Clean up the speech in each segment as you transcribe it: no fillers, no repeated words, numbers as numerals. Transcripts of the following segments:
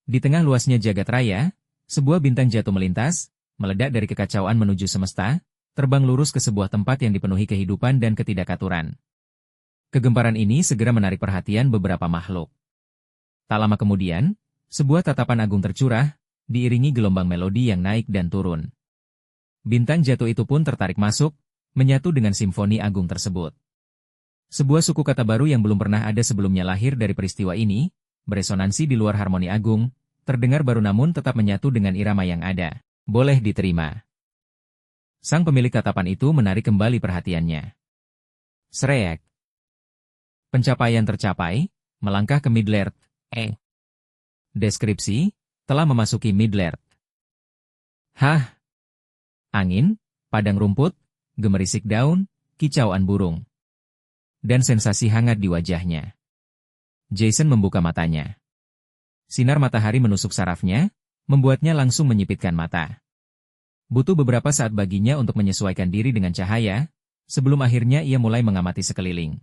Di tengah luasnya jagat raya, sebuah bintang jatuh melintas, meledak dari kekacauan menuju semesta, terbang lurus ke sebuah tempat yang dipenuhi kehidupan dan ketidakaturan. Kegemparan ini segera menarik perhatian beberapa makhluk. Tak lama kemudian, sebuah tatapan agung tercurah, diiringi gelombang melodi yang naik dan turun. Bintang jatuh itu pun tertarik masuk, menyatu dengan simfoni agung tersebut. Sebuah suku kata baru yang belum pernah ada sebelumnya lahir dari peristiwa ini, beresonansi di luar harmoni agung, terdengar baru namun tetap menyatu dengan irama yang ada. Boleh diterima. Sang pemilik tatapan itu menarik kembali perhatiannya. Sreek. Pencapaian tercapai, melangkah ke Middle-earth. Deskripsi, telah memasuki Middle-earth. Hah? Angin, padang rumput, gemerisik daun, kicauan burung. Dan sensasi hangat di wajahnya. Jason membuka matanya. Sinar matahari menusuk sarafnya, membuatnya langsung menyipitkan mata. Butuh beberapa saat baginya untuk menyesuaikan diri dengan cahaya, sebelum akhirnya ia mulai mengamati sekeliling.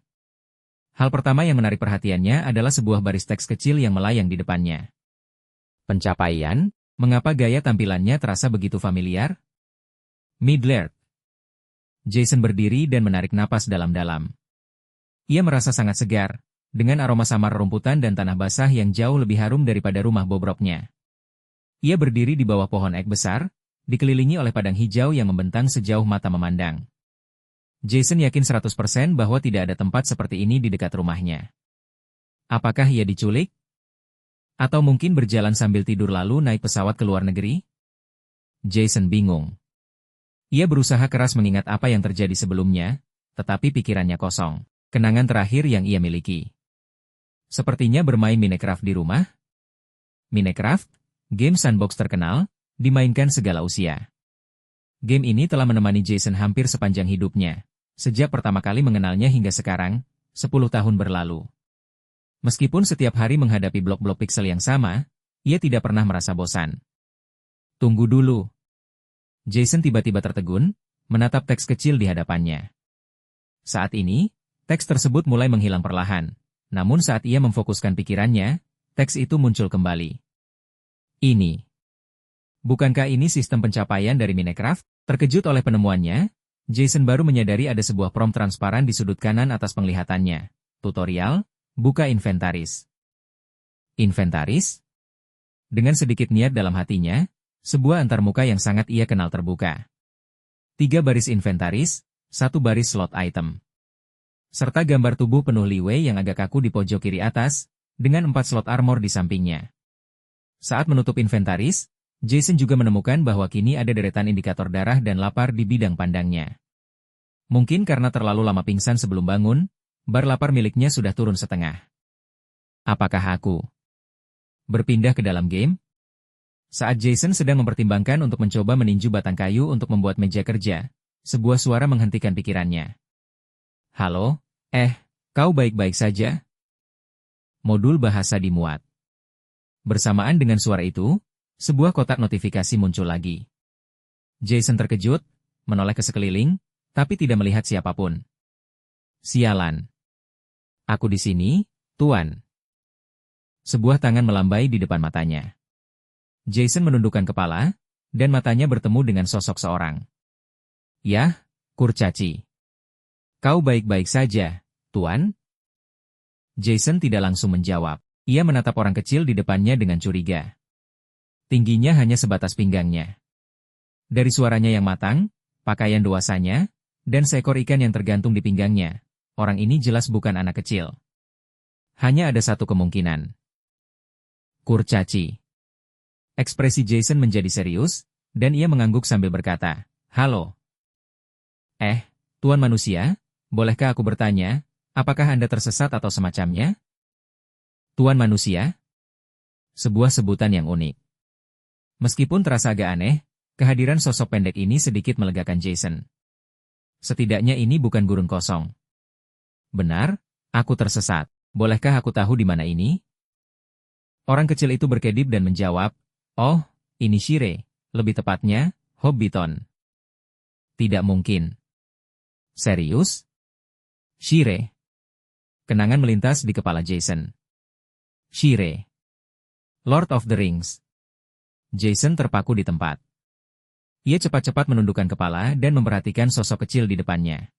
Hal pertama yang menarik perhatiannya adalah sebuah baris teks kecil yang melayang di depannya. Pencapaian, mengapa gaya tampilannya terasa begitu familiar? Middle-earth. Jason berdiri dan menarik napas dalam-dalam. Ia merasa sangat segar, dengan aroma samar rumputan dan tanah basah yang jauh lebih harum daripada rumah bobroknya. Ia berdiri di bawah pohon ek besar, dikelilingi oleh padang hijau yang membentang sejauh mata memandang. Jason yakin 100% bahwa tidak ada tempat seperti ini di dekat rumahnya. Apakah ia diculik? Atau mungkin berjalan sambil tidur lalu naik pesawat ke luar negeri? Jason bingung. Ia berusaha keras mengingat apa yang terjadi sebelumnya, tetapi pikirannya kosong. Kenangan terakhir yang ia miliki. Sepertinya bermain Minecraft di rumah. Minecraft, game sandbox terkenal, dimainkan segala usia. Game ini telah menemani Jason hampir sepanjang hidupnya, sejak pertama kali mengenalnya hingga sekarang, 10 tahun berlalu. Meskipun setiap hari menghadapi blok-blok pixel yang sama, ia tidak pernah merasa bosan. Tunggu dulu. Jason tiba-tiba tertegun, menatap teks kecil di hadapannya. Saat ini, teks tersebut mulai menghilang perlahan, namun saat ia memfokuskan pikirannya, teks itu muncul kembali. Ini. Bukankah ini sistem pencapaian dari Minecraft? Terkejut oleh penemuannya, Jason baru menyadari ada sebuah prompt transparan di sudut kanan atas penglihatannya. Tutorial, buka inventaris. Inventaris? Dengan sedikit niat dalam hatinya, sebuah antarmuka yang sangat ia kenal terbuka. 3 baris inventaris, 1 baris slot item. Serta gambar tubuh penuh Li Wei yang agak kaku di pojok kiri atas, dengan 4 slot armor di sampingnya. Saat menutup inventaris, Jason juga menemukan bahwa kini ada deretan indikator darah dan lapar di bidang pandangnya. Mungkin karena terlalu lama pingsan sebelum bangun, bar lapar miliknya sudah turun setengah. Apakah aku berpindah ke dalam game? Saat Jason sedang mempertimbangkan untuk mencoba meninju batang kayu untuk membuat meja kerja, sebuah suara menghentikan pikirannya. Halo? Kau baik-baik saja? Modul bahasa dimuat. Bersamaan dengan suara itu, sebuah kotak notifikasi muncul lagi. Jason terkejut, menoleh ke sekeliling, tapi tidak melihat siapapun. Sialan. Aku di sini, Tuan. Sebuah tangan melambai di depan matanya. Jason menundukkan kepala, dan matanya bertemu dengan sosok seorang. Yah, Kurcaci. Kau baik-baik saja, Tuan? Jason tidak langsung menjawab. Ia menatap orang kecil di depannya dengan curiga. Tingginya hanya sebatas pinggangnya. Dari suaranya yang matang, pakaian dewasanya, dan seekor ikan yang tergantung di pinggangnya, orang ini jelas bukan anak kecil. Hanya ada satu kemungkinan. Kurcaci. Ekspresi Jason menjadi serius, dan ia mengangguk sambil berkata, Halo. Tuan manusia, bolehkah aku bertanya, apakah Anda tersesat atau semacamnya? Tuan manusia? Sebuah sebutan yang unik. Meskipun terasa agak aneh, kehadiran sosok pendek ini sedikit melegakan Jason. Setidaknya ini bukan gurun kosong. Benar, aku tersesat. Bolehkah aku tahu di mana ini? Orang kecil itu berkedip dan menjawab, Oh, ini Shire, lebih tepatnya, Hobbiton. Tidak mungkin. Serius? Shire. Kenangan melintas di kepala Jason. Shire. Lord of the Rings. Jason terpaku di tempat. Ia cepat-cepat menundukkan kepala dan memperhatikan sosok kecil di depannya.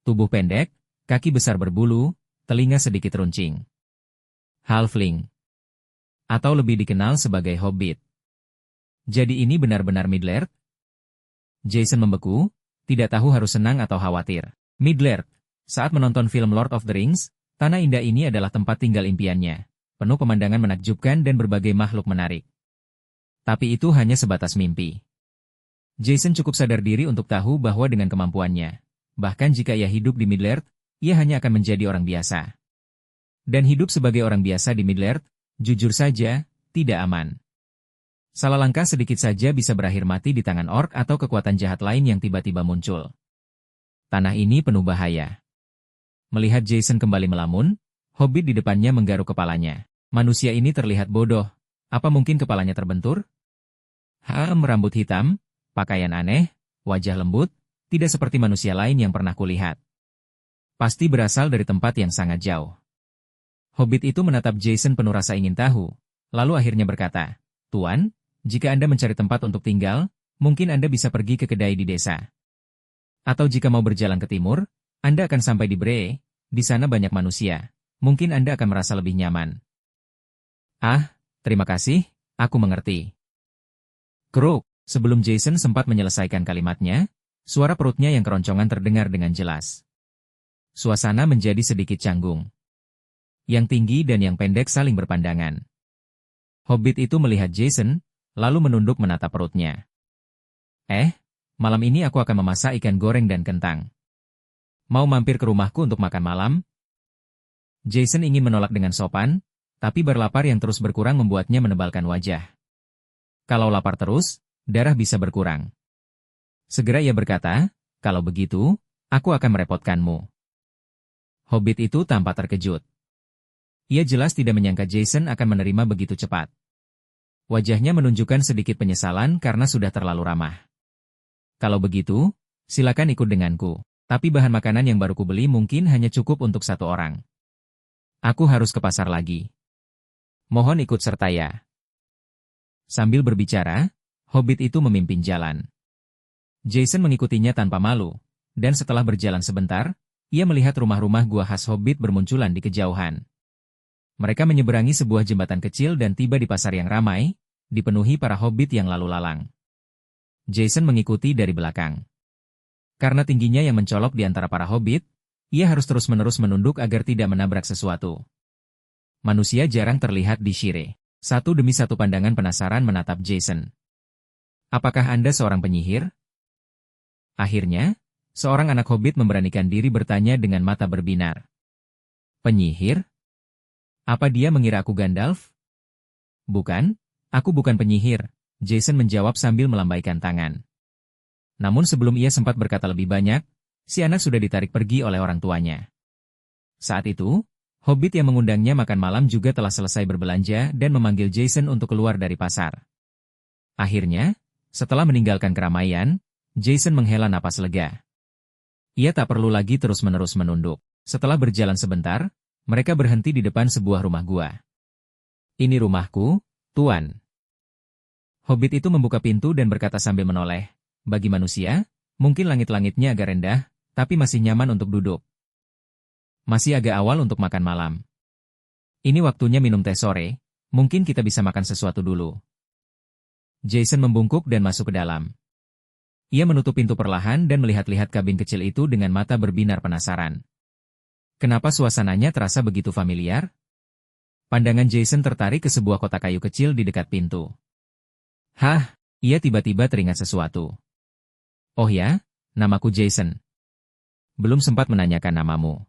Tubuh pendek, kaki besar berbulu, telinga sedikit runcing. Halfling. Atau lebih dikenal sebagai Hobbit. Jadi ini benar-benar Middle-earth? Jason membeku, tidak tahu harus senang atau khawatir. Middle-earth. Saat menonton film Lord of the Rings, tanah indah ini adalah tempat tinggal impiannya, penuh pemandangan menakjubkan dan berbagai makhluk menarik. Tapi itu hanya sebatas mimpi. Jason cukup sadar diri untuk tahu bahwa dengan kemampuannya, bahkan jika ia hidup di Middle-earth, ia hanya akan menjadi orang biasa. Dan hidup sebagai orang biasa di Middle-earth, jujur saja, tidak aman. Salah langkah sedikit saja bisa berakhir mati di tangan orc atau kekuatan jahat lain yang tiba-tiba muncul. Tanah ini penuh bahaya. Melihat Jason kembali melamun, Hobbit di depannya menggaruk kepalanya. Manusia ini terlihat bodoh. Apa mungkin kepalanya terbentur? Rambut hitam, pakaian aneh, wajah lembut, tidak seperti manusia lain yang pernah kulihat. Pasti berasal dari tempat yang sangat jauh. Hobbit itu menatap Jason penuh rasa ingin tahu, lalu akhirnya berkata, "Tuan, jika Anda mencari tempat untuk tinggal, mungkin Anda bisa pergi ke kedai di desa. Atau jika mau berjalan ke timur, Anda akan sampai di Bree, di sana banyak manusia. Mungkin Anda akan merasa lebih nyaman." Terima kasih, aku mengerti. Kruk, sebelum Jason sempat menyelesaikan kalimatnya, suara perutnya yang keroncongan terdengar dengan jelas. Suasana menjadi sedikit canggung. Yang tinggi dan yang pendek saling berpandangan. Hobbit itu melihat Jason, lalu menunduk menatap perutnya. Malam ini aku akan memasak ikan goreng dan kentang. Mau mampir ke rumahku untuk makan malam? Jason ingin menolak dengan sopan, tapi berlapar yang terus berkurang membuatnya menebalkan wajah. Kalau lapar terus, darah bisa berkurang. Segera ia berkata, "Kalau begitu, aku akan merepotkanmu." Hobbit itu tampak terkejut. Ia jelas tidak menyangka Jason akan menerima begitu cepat. Wajahnya menunjukkan sedikit penyesalan karena sudah terlalu ramah. "Kalau begitu, silakan ikut denganku. Tapi bahan makanan yang baru kubeli mungkin hanya cukup untuk satu orang. Aku harus ke pasar lagi. Mohon ikut serta ya." Sambil berbicara, Hobbit itu memimpin jalan. Jason mengikutinya tanpa malu, dan setelah berjalan sebentar, ia melihat rumah-rumah gua khas Hobbit bermunculan di kejauhan. Mereka menyeberangi sebuah jembatan kecil dan tiba di pasar yang ramai, dipenuhi para Hobbit yang lalu lalang. Jason mengikuti dari belakang. Karena tingginya yang mencolok di antara para Hobbit, ia harus terus-menerus menunduk agar tidak menabrak sesuatu. Manusia jarang terlihat di Shire. Satu demi satu pandangan penasaran menatap Jason. "Apakah Anda seorang penyihir?" Akhirnya, seorang anak Hobbit memberanikan diri bertanya dengan mata berbinar. "Penyihir? Apa dia mengira aku Gandalf?" "Bukan, aku bukan penyihir," Jason menjawab sambil melambaikan tangan. Namun sebelum ia sempat berkata lebih banyak, si anak sudah ditarik pergi oleh orang tuanya. Saat itu, Hobbit yang mengundangnya makan malam juga telah selesai berbelanja dan memanggil Jason untuk keluar dari pasar. Akhirnya, setelah meninggalkan keramaian, Jason menghela napas lega. Ia tak perlu lagi terus-menerus menunduk. Setelah berjalan sebentar, mereka berhenti di depan sebuah rumah gua. "Ini rumahku, Tuan." Hobbit itu membuka pintu dan berkata sambil menoleh, "Bagi manusia, mungkin langit-langitnya agak rendah, tapi masih nyaman untuk duduk. Masih agak awal untuk makan malam. Ini waktunya minum teh sore, mungkin kita bisa makan sesuatu dulu." Jason membungkuk dan masuk ke dalam. Ia menutup pintu perlahan dan melihat-lihat kabin kecil itu dengan mata berbinar penasaran. Kenapa suasananya terasa begitu familiar? Pandangan Jason tertarik ke sebuah kotak kayu kecil di dekat pintu. Ia tiba-tiba teringat sesuatu. "Oh ya, namaku Jason. Belum sempat menanyakan namamu."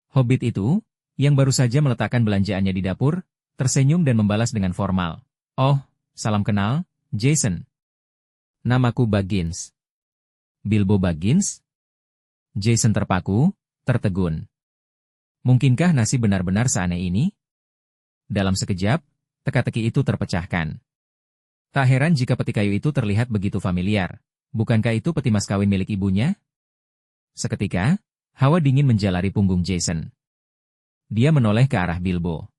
Hobbit itu, yang baru saja meletakkan belanjaannya di dapur, tersenyum dan membalas dengan formal. "Oh, salam kenal, Jason. Namaku Baggins." "Bilbo Baggins?" Jason terpaku, tertegun. Mungkinkah nasib benar-benar seaneh ini? Dalam sekejap, teka-teki itu terpecahkan. Tak heran jika peti kayu itu terlihat begitu familiar. Bukankah itu peti mas kawin milik ibunya? Seketika, hawa dingin menjalari punggung Jason. Dia menoleh ke arah Bilbo.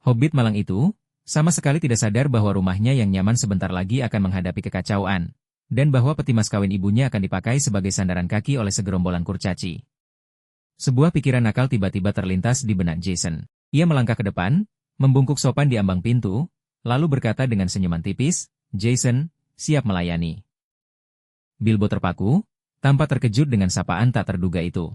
Hobbit malang itu sama sekali tidak sadar bahwa rumahnya yang nyaman sebentar lagi akan menghadapi kekacauan, dan bahwa peti mas kawin ibunya akan dipakai sebagai sandaran kaki oleh segerombolan kurcaci. Sebuah pikiran nakal tiba-tiba terlintas di benak Jason. Ia melangkah ke depan, membungkuk sopan di ambang pintu, lalu berkata dengan senyuman tipis, "Jason, siap melayani." Bilbo terpaku, tanpa terkejut dengan sapaan tak terduga itu.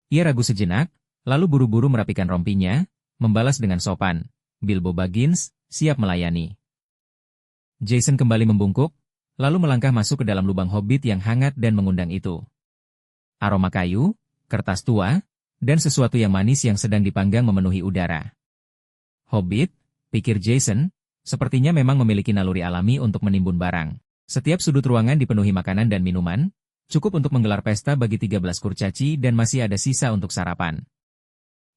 Ia ragu sejenak, lalu buru-buru merapikan rompinya, membalas dengan sopan, "Bilbo Baggins, siap melayani." Jason kembali membungkuk, lalu melangkah masuk ke dalam lubang hobbit yang hangat dan mengundang itu. Aroma kayu, kertas tua, dan sesuatu yang manis yang sedang dipanggang memenuhi udara. Hobbit, pikir Jason, sepertinya memang memiliki naluri alami untuk menimbun barang. Setiap sudut ruangan dipenuhi makanan dan minuman, cukup untuk menggelar pesta bagi 13 kurcaci dan masih ada sisa untuk sarapan.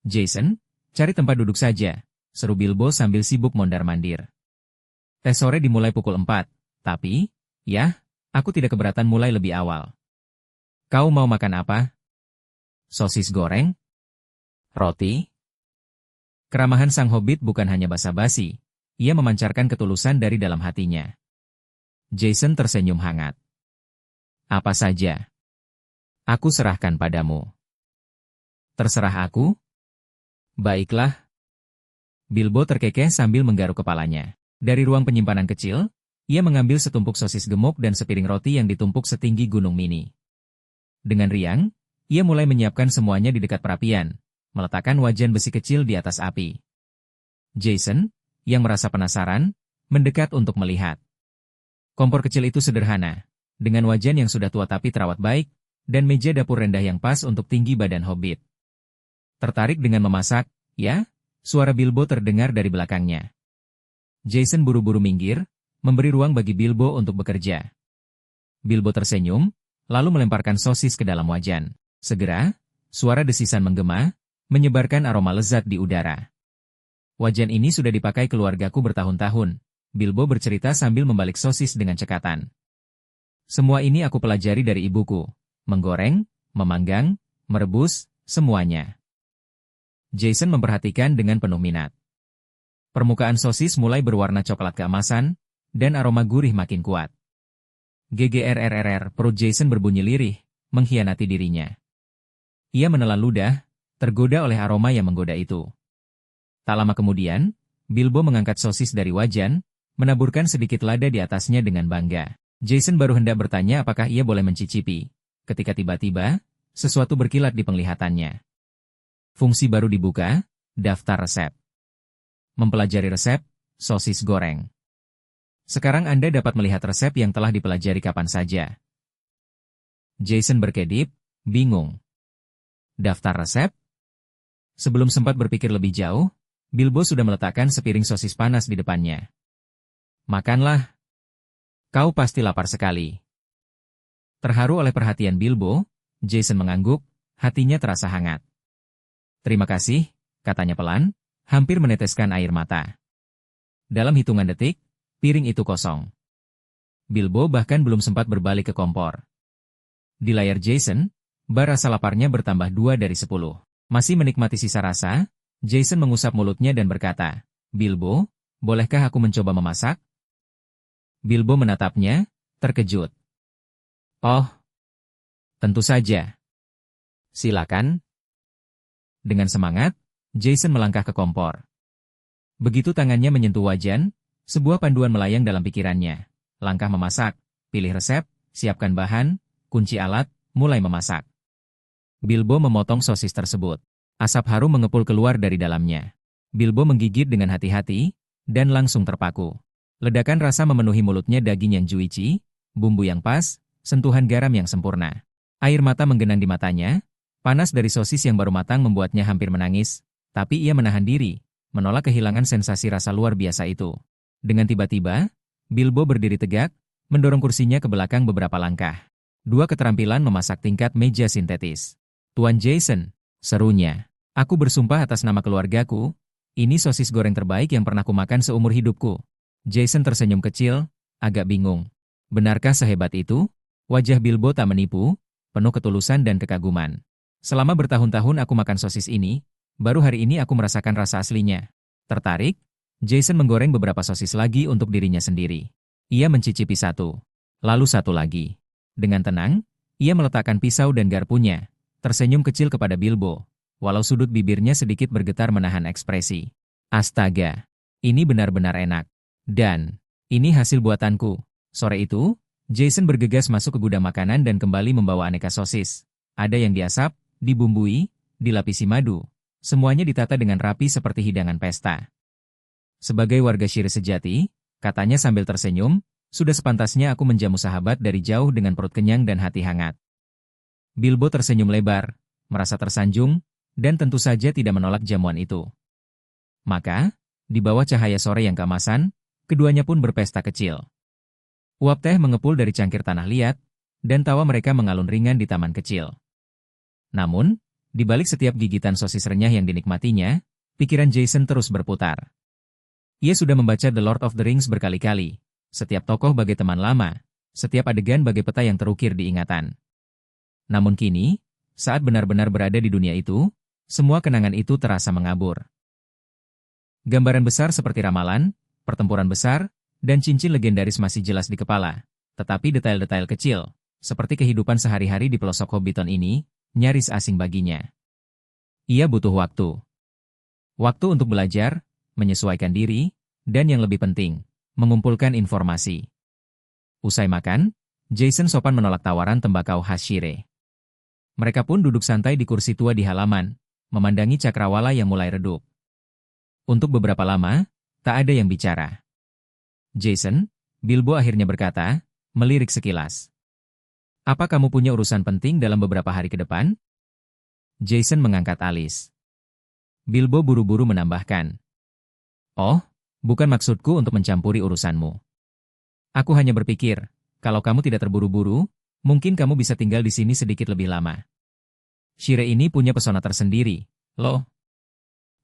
"Jason, cari tempat duduk saja," seru Bilbo sambil sibuk mondar-mandir. "Tes sore dimulai pukul 4, tapi, ya, aku tidak keberatan mulai lebih awal. Kau mau makan apa? Sosis goreng? Roti?" Keramahan sang hobbit bukan hanya basa-basi, ia memancarkan ketulusan dari dalam hatinya. Jason tersenyum hangat. "Apa saja. Aku serahkan padamu." "Terserah aku?" "Baiklah." Bilbo terkekeh sambil menggaruk kepalanya. Dari ruang penyimpanan kecil, ia mengambil setumpuk sosis gemuk dan sepiring roti yang ditumpuk setinggi gunung mini. Dengan riang, ia mulai menyiapkan semuanya di dekat perapian, meletakkan wajan besi kecil di atas api. Jason, yang merasa penasaran, mendekat untuk melihat. Kompor kecil itu sederhana, dengan wajan yang sudah tua tapi terawat baik, dan meja dapur rendah yang pas untuk tinggi badan hobbit. "Tertarik dengan memasak, ya?" Suara Bilbo terdengar dari belakangnya. Jason buru-buru minggir, memberi ruang bagi Bilbo untuk bekerja. Bilbo tersenyum, lalu melemparkan sosis ke dalam wajan. Segera, suara desisan menggema, menyebarkan aroma lezat di udara. "Wajan ini sudah dipakai keluargaku bertahun-tahun," Bilbo bercerita sambil membalik sosis dengan cekatan. "Semua ini aku pelajari dari ibuku. Menggoreng, memanggang, merebus, semuanya." Jason memperhatikan dengan penuh minat. Permukaan sosis mulai berwarna coklat keemasan, dan aroma gurih makin kuat. "GGRRRR," perut Jason berbunyi lirih, mengkhianati dirinya. Ia menelan ludah, tergoda oleh aroma yang menggoda itu. Tak lama kemudian, Bilbo mengangkat sosis dari wajan, menaburkan sedikit lada di atasnya dengan bangga. Jason baru hendak bertanya apakah ia boleh mencicipi, ketika tiba-tiba, sesuatu berkilat di penglihatannya. Fungsi baru dibuka, daftar resep. Mempelajari resep, sosis goreng. Sekarang Anda dapat melihat resep yang telah dipelajari kapan saja. Jason berkedip, bingung. Daftar resep? Sebelum sempat berpikir lebih jauh, Bilbo sudah meletakkan sepiring sosis panas di depannya. "Makanlah. Kau pasti lapar sekali." Terharu oleh perhatian Bilbo, Jason mengangguk, hatinya terasa hangat. "Terima kasih," katanya pelan, hampir meneteskan air mata. Dalam hitungan detik, piring itu kosong. Bilbo bahkan belum sempat berbalik ke kompor. Di layar Jason, bar rasa laparnya bertambah 2 dari 10. Masih menikmati sisa rasa, Jason mengusap mulutnya dan berkata, "Bilbo, bolehkah aku mencoba memasak?" Bilbo menatapnya, terkejut. "Oh, tentu saja. Silakan." Dengan semangat, Jason melangkah ke kompor. Begitu tangannya menyentuh wajan, sebuah panduan melayang dalam pikirannya. Langkah memasak, pilih resep, siapkan bahan, kunci alat, mulai memasak. Bilbo memotong sosis tersebut. Asap harum mengepul keluar dari dalamnya. Bilbo menggigit dengan hati-hati, dan langsung terpaku. Ledakan rasa memenuhi mulutnya, daging yang juicy, bumbu yang pas, sentuhan garam yang sempurna. Air mata menggenang di matanya. Panas dari sosis yang baru matang membuatnya hampir menangis, tapi ia menahan diri, menolak kehilangan sensasi rasa luar biasa itu. Dengan tiba-tiba, Bilbo berdiri tegak, mendorong kursinya ke belakang beberapa langkah. 2 keterampilan memasak tingkat meja sintetis. "Tuan Jason," serunya, "aku bersumpah atas nama keluargaku, ini sosis goreng terbaik yang pernah kumakan seumur hidupku." Jason tersenyum kecil, agak bingung. Benarkah sehebat itu? Wajah Bilbo tak menipu, penuh ketulusan dan kekaguman. "Selama bertahun-tahun aku makan sosis ini, baru hari ini aku merasakan rasa aslinya." Tertarik, Jason menggoreng beberapa sosis lagi untuk dirinya sendiri. Ia mencicipi satu, lalu satu lagi. Dengan tenang, ia meletakkan pisau dan garpunya, tersenyum kecil kepada Bilbo, walau sudut bibirnya sedikit bergetar menahan ekspresi. Astaga, ini benar-benar enak. Dan, ini hasil buatanku. Sore itu, Jason bergegas masuk ke gudang makanan dan kembali membawa aneka sosis. Ada yang diasap, dibumbui, dilapisi madu. Semuanya ditata dengan rapi seperti hidangan pesta. Sebagai warga Shire sejati, katanya sambil tersenyum, sudah sepantasnya aku menjamu sahabat dari jauh dengan perut kenyang dan hati hangat. Bilbo tersenyum lebar, merasa tersanjung, dan tentu saja tidak menolak jamuan itu. Maka, di bawah cahaya sore yang keemasan, keduanya pun berpesta kecil. Uap teh mengepul dari cangkir tanah liat, dan tawa mereka mengalun ringan di taman kecil. Namun, di balik setiap gigitan sosis renyah yang dinikmatinya, pikiran Jason terus berputar. Ia sudah membaca The Lord of the Rings berkali-kali, setiap tokoh bagai teman lama, setiap adegan bagai peta yang terukir di ingatan. Namun kini, saat benar-benar berada di dunia itu, semua kenangan itu terasa mengabur. Gambaran besar seperti ramalan, pertempuran besar, dan cincin legendaris masih jelas di kepala, tetapi detail-detail kecil, seperti kehidupan sehari-hari di pelosok Hobbiton ini, nyaris asing baginya. Ia butuh waktu. Waktu untuk belajar, menyesuaikan diri, dan yang lebih penting, mengumpulkan informasi. Usai makan, Jason sopan menolak tawaran tembakau khas Shire. Mereka pun duduk santai di kursi tua di halaman, memandangi cakrawala yang mulai redup. Untuk beberapa lama, tak ada yang bicara. Jason, Bilbo akhirnya berkata, melirik sekilas. Apa kamu punya urusan penting dalam beberapa hari ke depan? Jason mengangkat alis. Bilbo buru-buru menambahkan. Oh, bukan maksudku untuk mencampuri urusanmu. Aku hanya berpikir, kalau kamu tidak terburu-buru, mungkin kamu bisa tinggal di sini sedikit lebih lama. Shire ini punya pesona tersendiri, loh.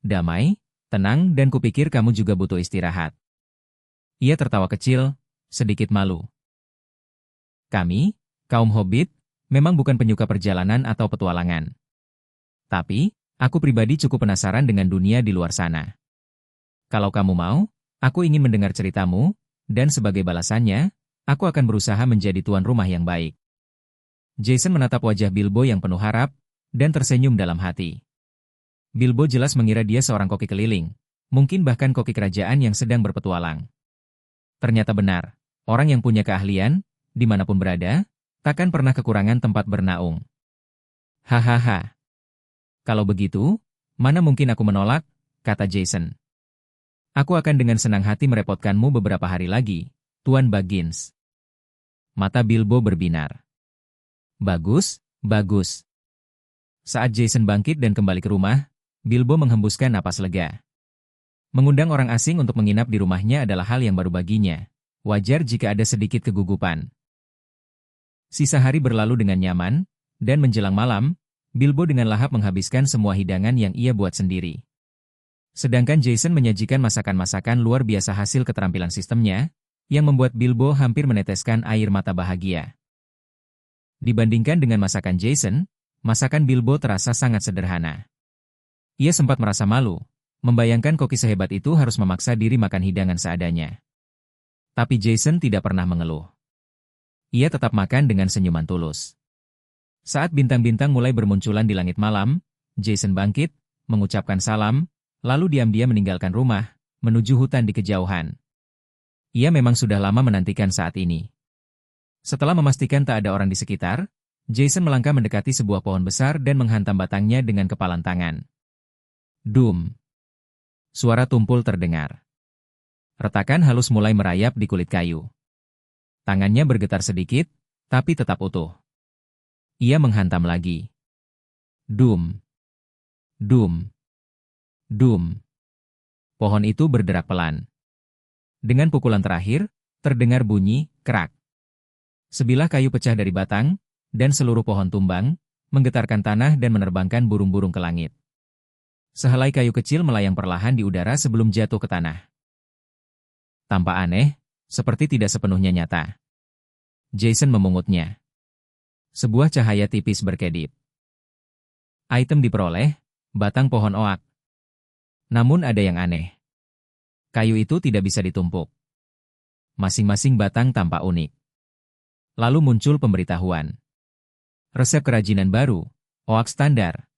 Damai, tenang, dan kupikir kamu juga butuh istirahat. Ia tertawa kecil, sedikit malu. Kami, kaum hobbit, memang bukan penyuka perjalanan atau petualangan. Tapi, aku pribadi cukup penasaran dengan dunia di luar sana. Kalau kamu mau, aku ingin mendengar ceritamu, dan sebagai balasannya, aku akan berusaha menjadi tuan rumah yang baik. Jason menatap wajah Bilbo yang penuh harap, dan tersenyum dalam hati. Bilbo jelas mengira dia seorang koki keliling, mungkin bahkan koki kerajaan yang sedang berpetualang. Ternyata benar, orang yang punya keahlian, dimanapun berada, takkan pernah kekurangan tempat bernaung. Hahaha. Kalau begitu, mana mungkin aku menolak, kata Jason. Aku akan dengan senang hati merepotkanmu beberapa hari lagi, Tuan Baggins. Mata Bilbo berbinar. Bagus, bagus. Saat Jason bangkit dan kembali ke rumah, Bilbo menghembuskan napas lega. Mengundang orang asing untuk menginap di rumahnya adalah hal yang baru baginya. Wajar jika ada sedikit kegugupan. Sisa hari berlalu dengan nyaman, dan menjelang malam, Bilbo dengan lahap menghabiskan semua hidangan yang ia buat sendiri. Sedangkan Jason menyajikan masakan-masakan luar biasa hasil keterampilan sistemnya, yang membuat Bilbo hampir meneteskan air mata bahagia. Dibandingkan dengan masakan Jason, masakan Bilbo terasa sangat sederhana. Ia sempat merasa malu, membayangkan koki sehebat itu harus memaksa diri makan hidangan seadanya. Tapi Jason tidak pernah mengeluh. Ia tetap makan dengan senyuman tulus. Saat bintang-bintang mulai bermunculan di langit malam, Jason bangkit, mengucapkan salam, lalu diam-diam meninggalkan rumah, menuju hutan di kejauhan. Ia memang sudah lama menantikan saat ini. Setelah memastikan tak ada orang di sekitar, Jason melangkah mendekati sebuah pohon besar dan menghantam batangnya dengan kepalan tangan. Dum. Suara tumpul terdengar. Retakan halus mulai merayap di kulit kayu. Tangannya bergetar sedikit, tapi tetap utuh. Ia menghantam lagi. Dum. Dum. Dum. Pohon itu berderak pelan. Dengan pukulan terakhir, terdengar bunyi, kerak. Sebilah kayu pecah dari batang, dan seluruh pohon tumbang, menggetarkan tanah dan menerbangkan burung-burung ke langit. Sehelai kayu kecil melayang perlahan di udara sebelum jatuh ke tanah. Tampak aneh, seperti tidak sepenuhnya nyata. Jason memungutnya. Sebuah cahaya tipis berkedip. Item diperoleh, batang pohon oak. Namun ada yang aneh. Kayu itu tidak bisa ditumpuk. Masing-masing batang tampak unik. Lalu muncul pemberitahuan. Resep kerajinan baru, oak standar.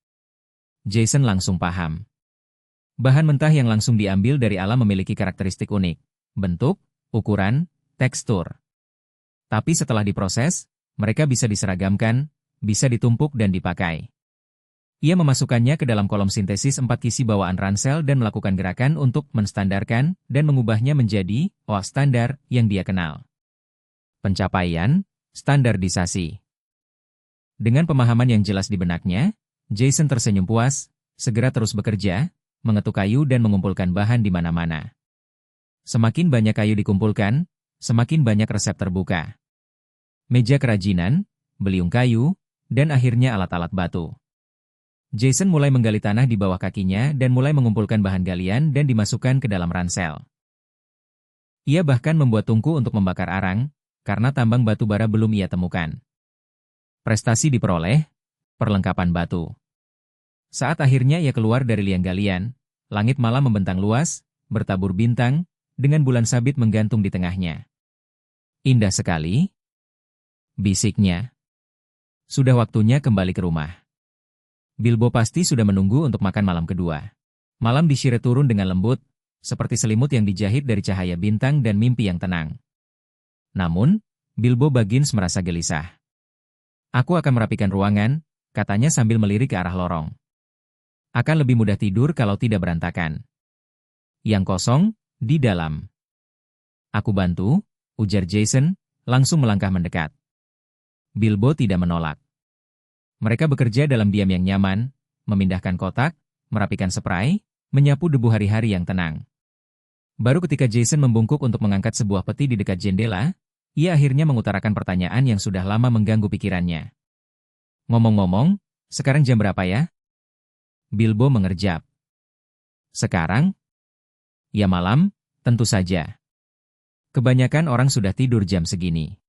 Jason langsung paham. Bahan mentah yang langsung diambil dari alam memiliki karakteristik unik. Bentuk, ukuran, tekstur. Tapi setelah diproses, mereka bisa diseragamkan, bisa ditumpuk dan dipakai. Ia memasukkannya ke dalam kolom sintesis 4 kisi bawaan ransel dan melakukan gerakan untuk menstandarkan dan mengubahnya menjadi oak standar yang dia kenal. Pencapaian, standarisasi. Dengan pemahaman yang jelas di benaknya, Jason tersenyum puas, segera terus bekerja, mengetuk kayu dan mengumpulkan bahan di mana-mana. Semakin banyak kayu dikumpulkan, semakin banyak resep terbuka. Meja kerajinan, beliung kayu, dan akhirnya alat-alat batu. Jason mulai menggali tanah di bawah kakinya dan mulai mengumpulkan bahan galian dan dimasukkan ke dalam ransel. Ia bahkan membuat tungku untuk membakar arang, karena tambang batu bara belum ia temukan. Prestasi diperoleh, perlengkapan batu. Saat akhirnya ia keluar dari liang galian, langit malam membentang luas, bertabur bintang, dengan bulan sabit menggantung di tengahnya. Indah sekali, bisiknya. Sudah waktunya kembali ke rumah. Bilbo pasti sudah menunggu untuk makan malam kedua. Malam di Shire turun dengan lembut, seperti selimut yang dijahit dari cahaya bintang dan mimpi yang tenang. Namun, Bilbo Baggins merasa gelisah. Aku akan merapikan ruangan, katanya sambil melirik ke arah lorong. Akan lebih mudah tidur kalau tidak berantakan. Yang kosong, di dalam. Aku bantu, ujar Jason, langsung melangkah mendekat. Bilbo tidak menolak. Mereka bekerja dalam diam yang nyaman, memindahkan kotak, merapikan spray, menyapu debu hari-hari yang tenang. Baru ketika Jason membungkuk untuk mengangkat sebuah peti di dekat jendela, ia akhirnya mengutarakan pertanyaan yang sudah lama mengganggu pikirannya. Ngomong-ngomong, sekarang jam berapa ya? Bilbo mengerjap. Sekarang? Ya malam, tentu saja. Kebanyakan orang sudah tidur jam segini.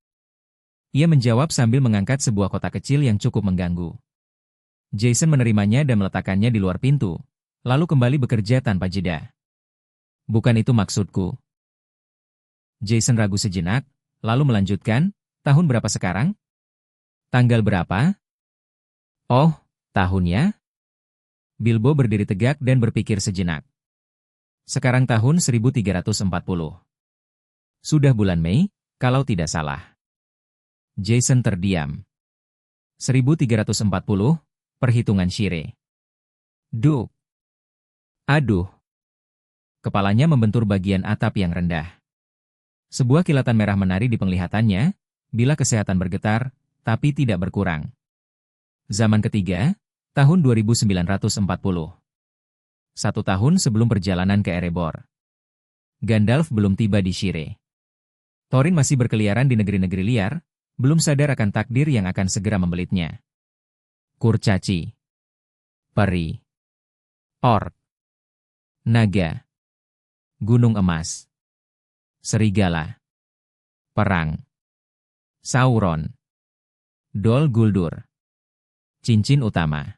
Ia menjawab sambil mengangkat sebuah kotak kecil yang cukup mengganggu. Jason menerimanya dan meletakkannya di luar pintu, lalu kembali bekerja tanpa jeda. Bukan itu maksudku. Jason ragu sejenak, lalu melanjutkan, tahun berapa sekarang? Tanggal berapa? Oh, tahunnya? Bilbo berdiri tegak dan berpikir sejenak. Sekarang tahun 1340. Sudah bulan Mei, kalau tidak salah. Jason terdiam. 1340, perhitungan Shire. Duk. Aduh. Kepalanya membentur bagian atap yang rendah. Sebuah kilatan merah menari di penglihatannya, bila kesehatan bergetar, tapi tidak berkurang. Zaman ketiga, tahun 2940. 1 tahun sebelum perjalanan ke Erebor. Gandalf belum tiba di Shire. Thorin masih berkeliaran di negeri-negeri liar, belum sadar akan takdir yang akan segera membelitnya. Kurcaci. Peri. Orc. Naga. Gunung emas. Serigala. Perang. Sauron. Dol Guldur. Cincin utama.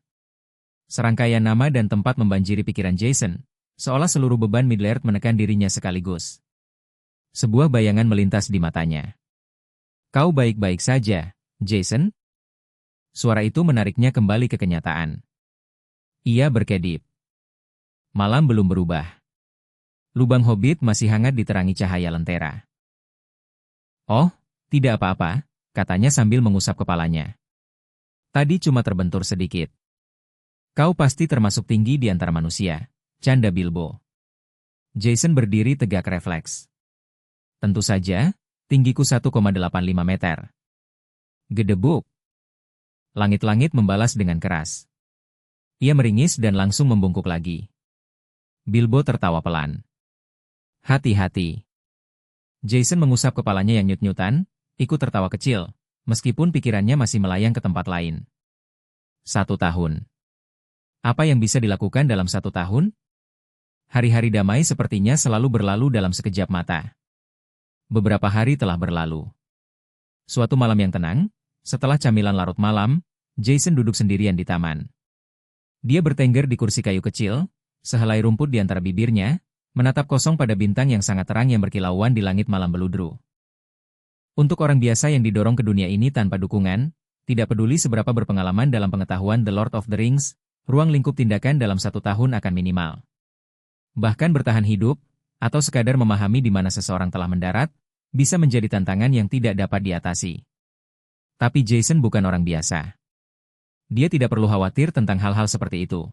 Serangkaian nama dan tempat membanjiri pikiran Jason, seolah seluruh beban Middle-earth menekan dirinya sekaligus. Sebuah bayangan melintas di matanya. Kau baik-baik saja, Jason? Suara itu menariknya kembali ke kenyataan. Ia berkedip. Malam belum berubah. Lubang hobbit masih hangat diterangi cahaya lentera. Oh, tidak apa-apa, katanya sambil mengusap kepalanya. Tadi cuma terbentur sedikit. Kau pasti termasuk tinggi di antara manusia, canda Bilbo. Jason berdiri tegak refleks. Tentu saja, tinggiku 1,85 meter. Gedebuk. Langit-langit membalas dengan keras. Ia meringis dan langsung membungkuk lagi. Bilbo tertawa pelan. Hati-hati. Jason mengusap kepalanya yang nyut-nyutan, ikut tertawa kecil, meskipun pikirannya masih melayang ke tempat lain. 1 tahun. Apa yang bisa dilakukan dalam 1 tahun? Hari-hari damai sepertinya selalu berlalu dalam sekejap mata. Beberapa hari telah berlalu. Suatu malam yang tenang, setelah camilan larut malam, Jason duduk sendirian di taman. Dia bertengger di kursi kayu kecil, sehelai rumput di antara bibirnya, menatap kosong pada bintang yang sangat terang yang berkilauan di langit malam beludru. Untuk orang biasa yang didorong ke dunia ini tanpa dukungan, tidak peduli seberapa berpengalaman dalam pengetahuan The Lord of the Rings, ruang lingkup tindakan dalam 1 tahun akan minimal. Bahkan bertahan hidup, atau sekadar memahami di mana seseorang telah mendarat, bisa menjadi tantangan yang tidak dapat diatasi. Tapi Jason bukan orang biasa. Dia tidak perlu khawatir tentang hal-hal seperti itu.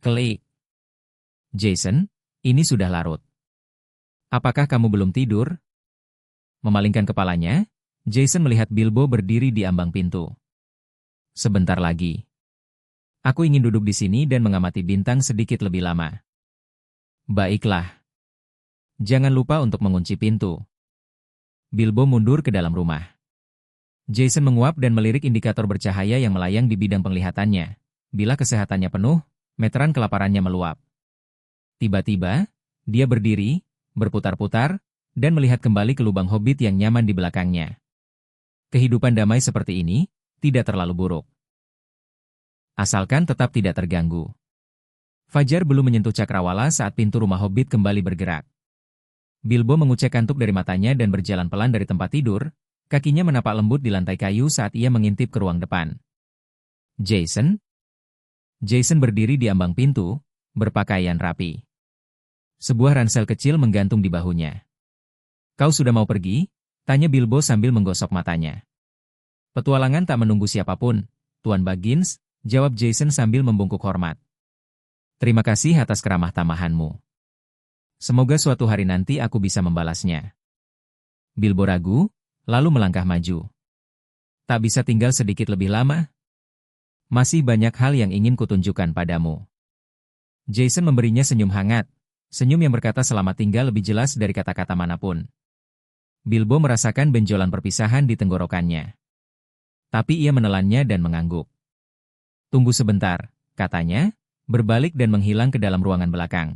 Klik. Jason, ini sudah larut. Apakah kamu belum tidur? Memalingkan kepalanya, Jason melihat Bilbo berdiri di ambang pintu. Sebentar lagi. Aku ingin duduk di sini dan mengamati bintang sedikit lebih lama. Baiklah. Jangan lupa untuk mengunci pintu. Bilbo mundur ke dalam rumah. Jason menguap dan melirik indikator bercahaya yang melayang di bidang penglihatannya. Bila kesehatannya penuh, meteran kelaparannya meluap. Tiba-tiba, dia berdiri, berputar-putar, dan melihat kembali ke lubang hobbit yang nyaman di belakangnya. Kehidupan damai seperti ini tidak terlalu buruk. Asalkan tetap tidak terganggu. Fajar belum menyentuh cakrawala saat pintu rumah hobbit kembali bergerak. Bilbo mengucek kantuk dari matanya dan berjalan pelan dari tempat tidur, kakinya menapak lembut di lantai kayu saat ia mengintip ke ruang depan. Jason? Jason berdiri di ambang pintu, berpakaian rapi. Sebuah ransel kecil menggantung di bahunya. Kau sudah mau pergi? Tanya Bilbo sambil menggosok matanya. Petualangan tak menunggu siapapun, Tuan Baggins, jawab Jason sambil membungkuk hormat. Terima kasih atas keramah tamahanmu. Semoga suatu hari nanti aku bisa membalasnya. Bilbo ragu, lalu melangkah maju. Tak bisa tinggal sedikit lebih lama? Masih banyak hal yang ingin kutunjukkan padamu. Jason memberinya senyum hangat, senyum yang berkata selamat tinggal lebih jelas dari kata-kata manapun. Bilbo merasakan benjolan perpisahan di tenggorokannya. Tapi ia menelannya dan mengangguk. Tunggu sebentar, katanya, berbalik dan menghilang ke dalam ruangan belakang.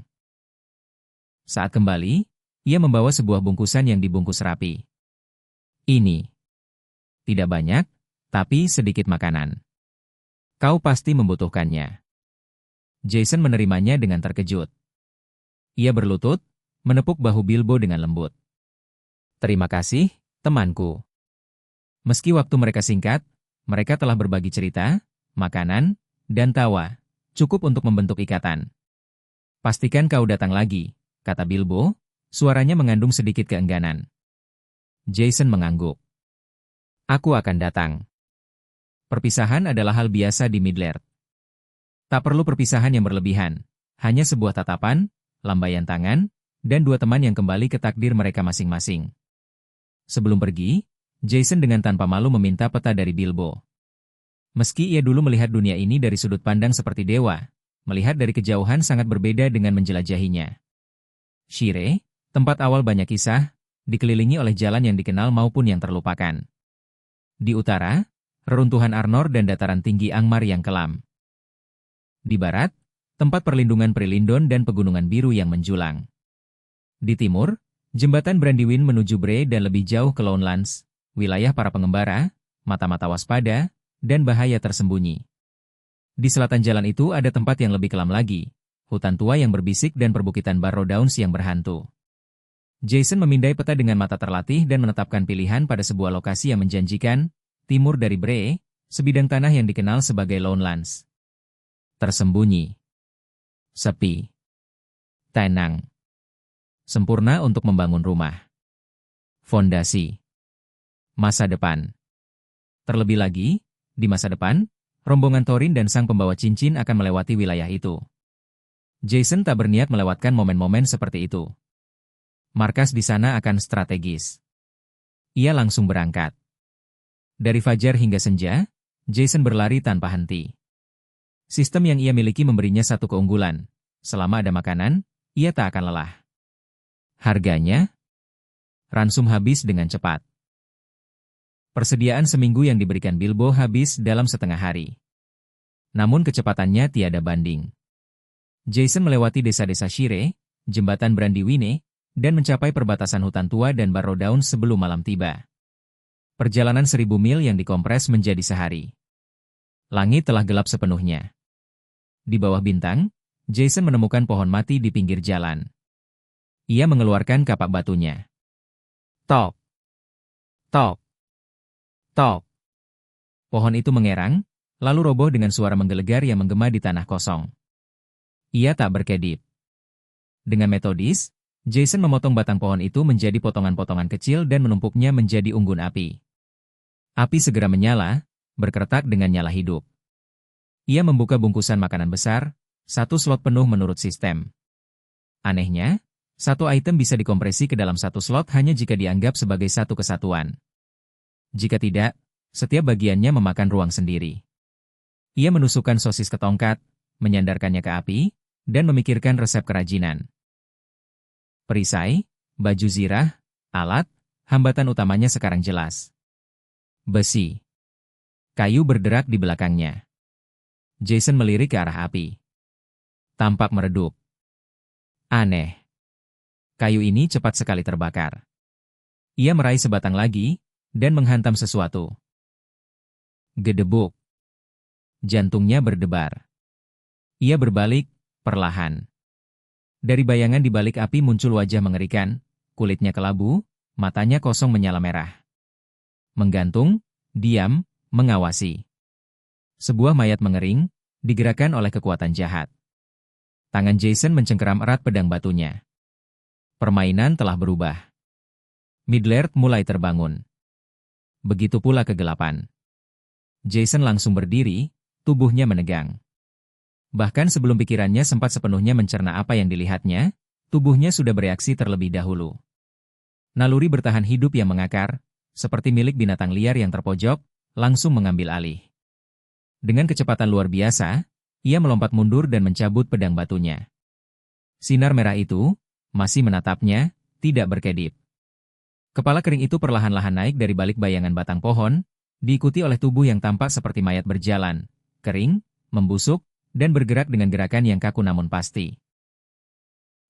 Saat kembali, ia membawa sebuah bungkusan yang dibungkus rapi. Ini. Tidak banyak, tapi sedikit makanan. Kau pasti membutuhkannya. Jason menerimanya dengan terkejut. Ia berlutut, menepuk bahu Bilbo dengan lembut. Terima kasih, temanku. Meski waktu mereka singkat, mereka telah berbagi cerita, makanan, dan tawa, cukup untuk membentuk ikatan. Pastikan kau datang lagi, kata Bilbo, suaranya mengandung sedikit keengganan. Jason mengangguk. Aku akan datang. Perpisahan adalah hal biasa di Middle-earth. Tak perlu perpisahan yang berlebihan, hanya sebuah tatapan, lambaian tangan, dan dua teman yang kembali ke takdir mereka masing-masing. Sebelum pergi, Jason dengan tanpa malu meminta peta dari Bilbo. Meski ia dulu melihat dunia ini dari sudut pandang seperti dewa, melihat dari kejauhan sangat berbeda dengan menjelajahinya. Shire, tempat awal banyak kisah, dikelilingi oleh jalan yang dikenal maupun yang terlupakan. Di utara, reruntuhan Arnor dan dataran tinggi Angmar yang kelam. Di barat, tempat perlindungan Prilindon dan pegunungan biru yang menjulang. Di timur, jembatan Brandywine menuju Bree dan lebih jauh ke Lonelands, wilayah para pengembara, mata-mata waspada, dan bahaya tersembunyi. Di selatan jalan itu ada tempat yang lebih kelam lagi, hutan tua yang berbisik dan perbukitan Barrow Downs yang berhantu. Jason memindai peta dengan mata terlatih dan menetapkan pilihan pada sebuah lokasi yang menjanjikan, timur dari Bree, sebidang tanah yang dikenal sebagai Lonelands. Tersembunyi. Sepi. Tenang. Sempurna untuk membangun rumah. Fondasi. Masa depan. Terlebih lagi, di masa depan, rombongan Thorin dan sang pembawa cincin akan melewati wilayah itu. Jason tak berniat melewatkan momen-momen seperti itu. Markas di sana akan strategis. Ia langsung berangkat. Dari fajar hingga senja, Jason berlari tanpa henti. Sistem yang ia miliki memberinya satu keunggulan. Selama ada makanan, ia tak akan lelah. Harganya? Ransum habis dengan cepat. Persediaan seminggu yang diberikan Bilbo habis dalam setengah hari. Namun kecepatannya tiada banding. Jason melewati desa-desa Shire, jembatan Brandywine, dan mencapai perbatasan hutan tua dan Barrow Downs sebelum malam tiba. Perjalanan 1000 mil yang dikompres menjadi sehari. Langit telah gelap sepenuhnya. Di bawah bintang, Jason menemukan pohon mati di pinggir jalan. Ia mengeluarkan kapak batunya. Tok! Tok! Tok! Pohon itu mengerang, lalu roboh dengan suara menggelegar yang menggema di tanah kosong. Ia tak berkedip. Dengan metodis, Jason memotong batang pohon itu menjadi potongan-potongan kecil dan menumpuknya menjadi unggun api. Api segera menyala, berkeretak dengan nyala hidup. Ia membuka bungkusan makanan besar, satu slot penuh menurut sistem. Anehnya, satu item bisa dikompresi ke dalam satu slot hanya jika dianggap sebagai satu kesatuan. Jika tidak, setiap bagiannya memakan ruang sendiri. Ia menusukkan sosis ke tongkat, menyandarkannya ke api, dan memikirkan resep kerajinan. Perisai, baju zirah, alat, hambatan utamanya sekarang jelas. Besi. Kayu berderak di belakangnya. Jason melirik ke arah api. Tampak meredup. Aneh. Kayu ini cepat sekali terbakar. Ia meraih sebatang lagi, dan menghantam sesuatu. Gedebuk. Jantungnya berdebar. Ia berbalik, perlahan. Dari bayangan di balik api muncul wajah mengerikan, kulitnya kelabu, matanya kosong menyala merah. Menggantung, diam, mengawasi. Sebuah mayat mengering, digerakkan oleh kekuatan jahat. Tangan Jason mencengkeram erat pedang batunya. Permainan telah berubah. Middle-earth mulai terbangun. Begitu pula kegelapan. Jason langsung berdiri, tubuhnya menegang. Bahkan sebelum pikirannya sempat sepenuhnya mencerna apa yang dilihatnya, tubuhnya sudah bereaksi terlebih dahulu. Naluri bertahan hidup yang mengakar, seperti milik binatang liar yang terpojok, langsung mengambil alih. Dengan kecepatan luar biasa, ia melompat mundur dan mencabut pedang batunya. Sinar merah itu masih menatapnya, tidak berkedip. Kepala kering itu perlahan-lahan naik dari balik bayangan batang pohon, diikuti oleh tubuh yang tampak seperti mayat berjalan, kering, membusuk, dan bergerak dengan gerakan yang kaku namun pasti.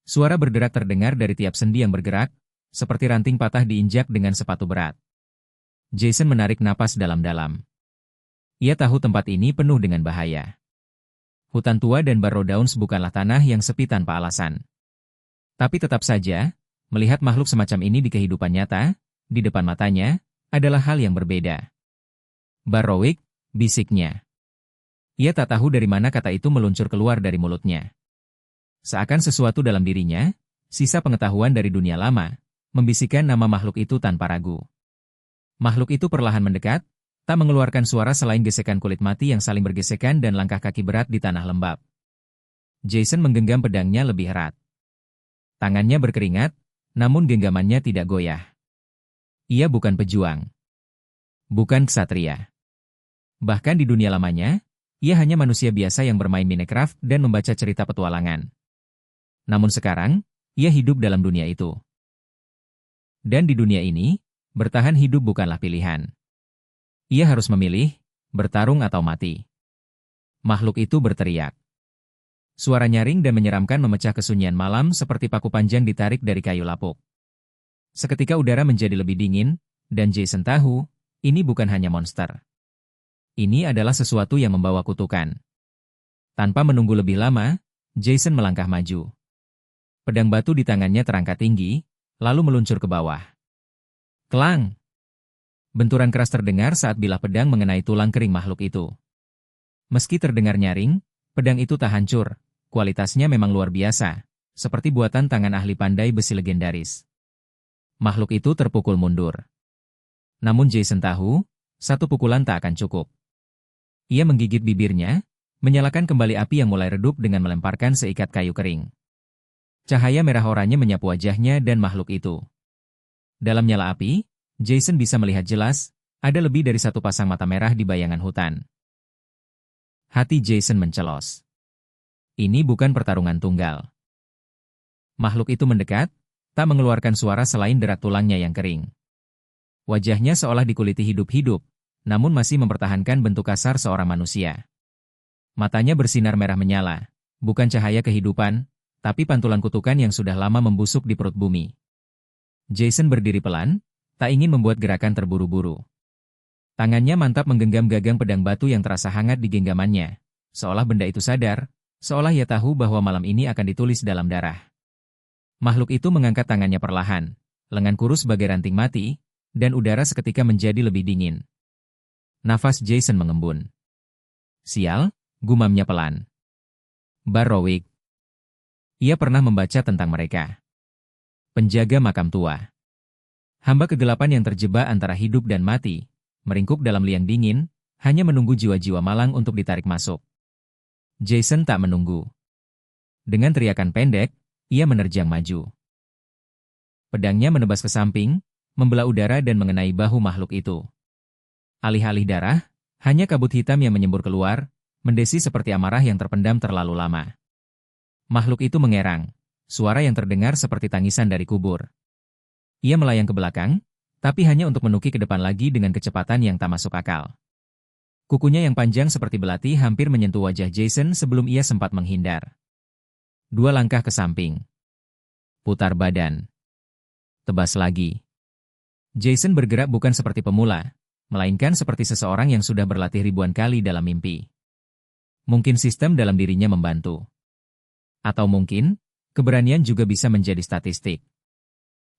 Suara berderak terdengar dari tiap sendi yang bergerak, seperti ranting patah diinjak dengan sepatu berat. Jason menarik napas dalam-dalam. Ia tahu tempat ini penuh dengan bahaya. Hutan tua dan Barrow Downs bukanlah tanah yang sepi tanpa alasan. Tapi tetap saja, melihat makhluk semacam ini di kehidupan nyata, di depan matanya, adalah hal yang berbeda. Barrowick, bisiknya. Ia tak tahu dari mana kata itu meluncur keluar dari mulutnya. Seakan sesuatu dalam dirinya, sisa pengetahuan dari dunia lama, membisikkan nama makhluk itu tanpa ragu. Makhluk itu perlahan mendekat, tak mengeluarkan suara selain gesekan kulit mati yang saling bergesekan dan langkah kaki berat di tanah lembab. Jason menggenggam pedangnya lebih erat. Tangannya berkeringat, namun genggamannya tidak goyah. Ia bukan pejuang. Bukan ksatria. Bahkan di dunia lamanya, ia hanya manusia biasa yang bermain Minecraft dan membaca cerita petualangan. Namun sekarang, ia hidup dalam dunia itu. Dan di dunia ini, bertahan hidup bukanlah pilihan. Ia harus memilih, bertarung atau mati. Makhluk itu berteriak. Suara nyaring dan menyeramkan memecah kesunyian malam seperti paku panjang ditarik dari kayu lapuk. Seketika udara menjadi lebih dingin, dan Jason tahu, ini bukan hanya monster. Ini adalah sesuatu yang membawa kutukan. Tanpa menunggu lebih lama, Jason melangkah maju. Pedang batu di tangannya terangkat tinggi, lalu meluncur ke bawah. Klang! Benturan keras terdengar saat bilah pedang mengenai tulang kering makhluk itu. Meski terdengar nyaring, pedang itu tak hancur. Kualitasnya memang luar biasa, seperti buatan tangan ahli pandai besi legendaris. Makhluk itu terpukul mundur. Namun Jason tahu, satu pukulan tak akan cukup. Ia menggigit bibirnya, menyalakan kembali api yang mulai redup dengan melemparkan seikat kayu kering. Cahaya merah oranye menyapu wajahnya dan makhluk itu. Dalam nyala api, Jason bisa melihat jelas, ada lebih dari satu pasang mata merah di bayangan hutan. Hati Jason mencelos. Ini bukan pertarungan tunggal. Makhluk itu mendekat, tak mengeluarkan suara selain derak tulangnya yang kering. Wajahnya seolah dikuliti hidup-hidup, namun masih mempertahankan bentuk kasar seorang manusia. Matanya bersinar merah menyala, bukan cahaya kehidupan, tapi pantulan kutukan yang sudah lama membusuk di perut bumi. Jason berdiri pelan, tak ingin membuat gerakan terburu-buru. Tangannya mantap menggenggam gagang pedang batu yang terasa hangat di genggamannya, seolah benda itu sadar, seolah ia tahu bahwa malam ini akan ditulis dalam darah. Makhluk itu mengangkat tangannya perlahan, lengan kurus bagai ranting mati, dan udara seketika menjadi lebih dingin. Nafas Jason mengembun. Sial, gumamnya pelan. Barrowick. Ia pernah membaca tentang mereka. Penjaga makam tua. Hamba kegelapan yang terjebak antara hidup dan mati, meringkuk dalam liang dingin, hanya menunggu jiwa-jiwa malang untuk ditarik masuk. Jason tak menunggu. Dengan teriakan pendek, ia menerjang maju. Pedangnya menebas ke samping, membelah udara dan mengenai bahu makhluk itu. Alih-alih darah, hanya kabut hitam yang menyembur keluar, mendesi seperti amarah yang terpendam terlalu lama. Makhluk itu mengerang, suara yang terdengar seperti tangisan dari kubur. Ia melayang ke belakang, tapi hanya untuk menuki ke depan lagi dengan kecepatan yang tak masuk akal. Kukunya yang panjang seperti belati hampir menyentuh wajah Jason sebelum ia sempat menghindar. 2 langkah ke samping. Putar badan. Tebas lagi. Jason bergerak bukan seperti pemula, melainkan seperti seseorang yang sudah berlatih ribuan kali dalam mimpi. Mungkin sistem dalam dirinya membantu. Atau mungkin, keberanian juga bisa menjadi statistik.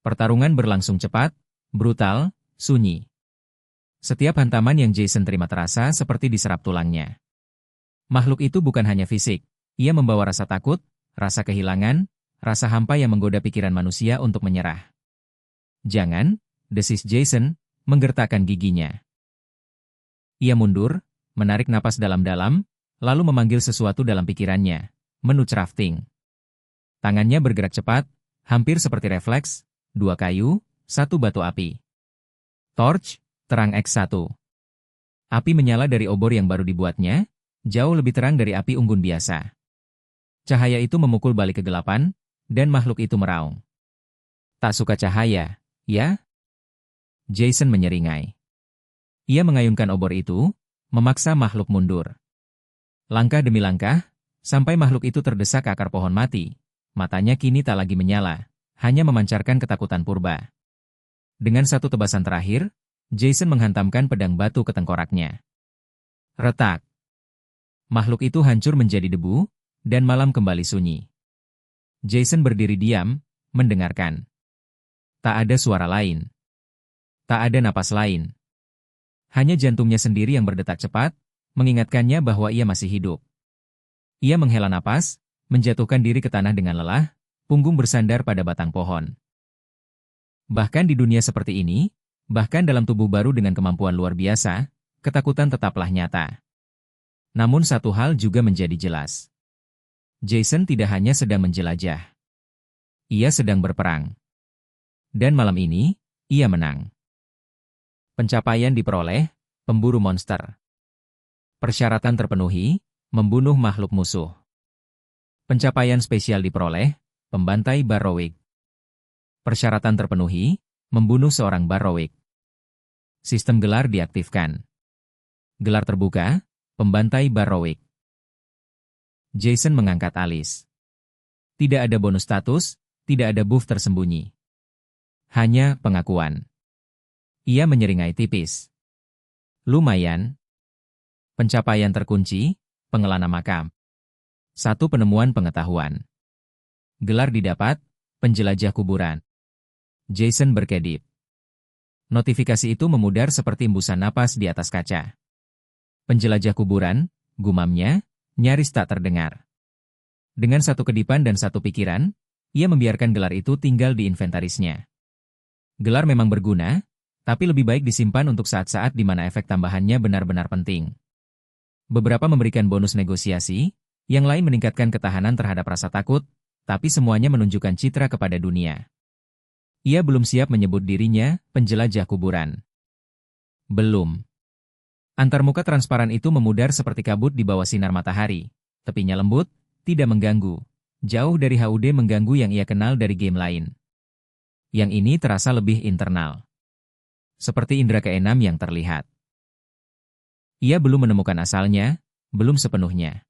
Pertarungan berlangsung cepat, brutal, sunyi. Setiap hantaman yang Jason terima terasa seperti diserap tulangnya. Makhluk itu bukan hanya fisik, ia membawa rasa takut, rasa kehilangan, rasa hampa yang menggoda pikiran manusia untuk menyerah. Jangan, desis Jason, menggertakkan giginya. Ia mundur, menarik napas dalam-dalam, lalu memanggil sesuatu dalam pikirannya, menu crafting. Tangannya bergerak cepat, hampir seperti refleks, 2 kayu, 1 batu api. Torch, terang X1. Api menyala dari obor yang baru dibuatnya, jauh lebih terang dari api unggun biasa. Cahaya itu memukul balik kegelapan, dan makhluk itu meraung. Tak suka cahaya, ya? Jason menyeringai. Ia mengayunkan obor itu, memaksa makhluk mundur. Langkah demi langkah, sampai makhluk itu terdesak ke akar pohon mati. Matanya kini tak lagi menyala, hanya memancarkan ketakutan purba. Dengan satu tebasan terakhir, Jason menghantamkan pedang batu ke tengkoraknya. Retak. Makhluk itu hancur menjadi debu, dan malam kembali sunyi. Jason berdiri diam, mendengarkan. Tak ada suara lain. Tak ada napas lain. Hanya jantungnya sendiri yang berdetak cepat, mengingatkannya bahwa ia masih hidup. Ia menghela napas, menjatuhkan diri ke tanah dengan lelah, punggung bersandar pada batang pohon. Bahkan di dunia seperti ini, bahkan dalam tubuh baru dengan kemampuan luar biasa, ketakutan tetaplah nyata. Namun satu hal juga menjadi jelas. Jason tidak hanya sedang menjelajah. Ia sedang berperang. Dan malam ini, ia menang. Pencapaian diperoleh, pemburu monster. Persyaratan terpenuhi, membunuh makhluk musuh. Pencapaian spesial diperoleh, pembantai Barrowick. Persyaratan terpenuhi, membunuh seorang Barrowick. Sistem gelar diaktifkan. Gelar terbuka, pembantai Barrowick. Jason mengangkat alis. Tidak ada bonus status, tidak ada buff tersembunyi. Hanya pengakuan. Ia menyeringai tipis. Lumayan. Pencapaian terkunci, pengelana makam. 1 penemuan pengetahuan. Gelar didapat, penjelajah kuburan. Jason berkedip. Notifikasi itu memudar seperti embusan napas di atas kaca. Penjelajah kuburan, gumamnya, nyaris tak terdengar. Dengan satu kedipan dan satu pikiran, ia membiarkan gelar itu tinggal di inventarisnya. Gelar memang berguna, tapi lebih baik disimpan untuk saat-saat di mana efek tambahannya benar-benar penting. Beberapa memberikan bonus negosiasi, yang lain meningkatkan ketahanan terhadap rasa takut, tapi semuanya menunjukkan citra kepada dunia. Ia belum siap menyebut dirinya penjelajah kuburan. Belum. Antarmuka transparan itu memudar seperti kabut di bawah sinar matahari. Tepinya lembut, tidak mengganggu. Jauh dari HUD mengganggu yang ia kenal dari game lain. Yang ini terasa lebih internal. Seperti indera keenam yang terlihat. Ia belum menemukan asalnya, belum sepenuhnya.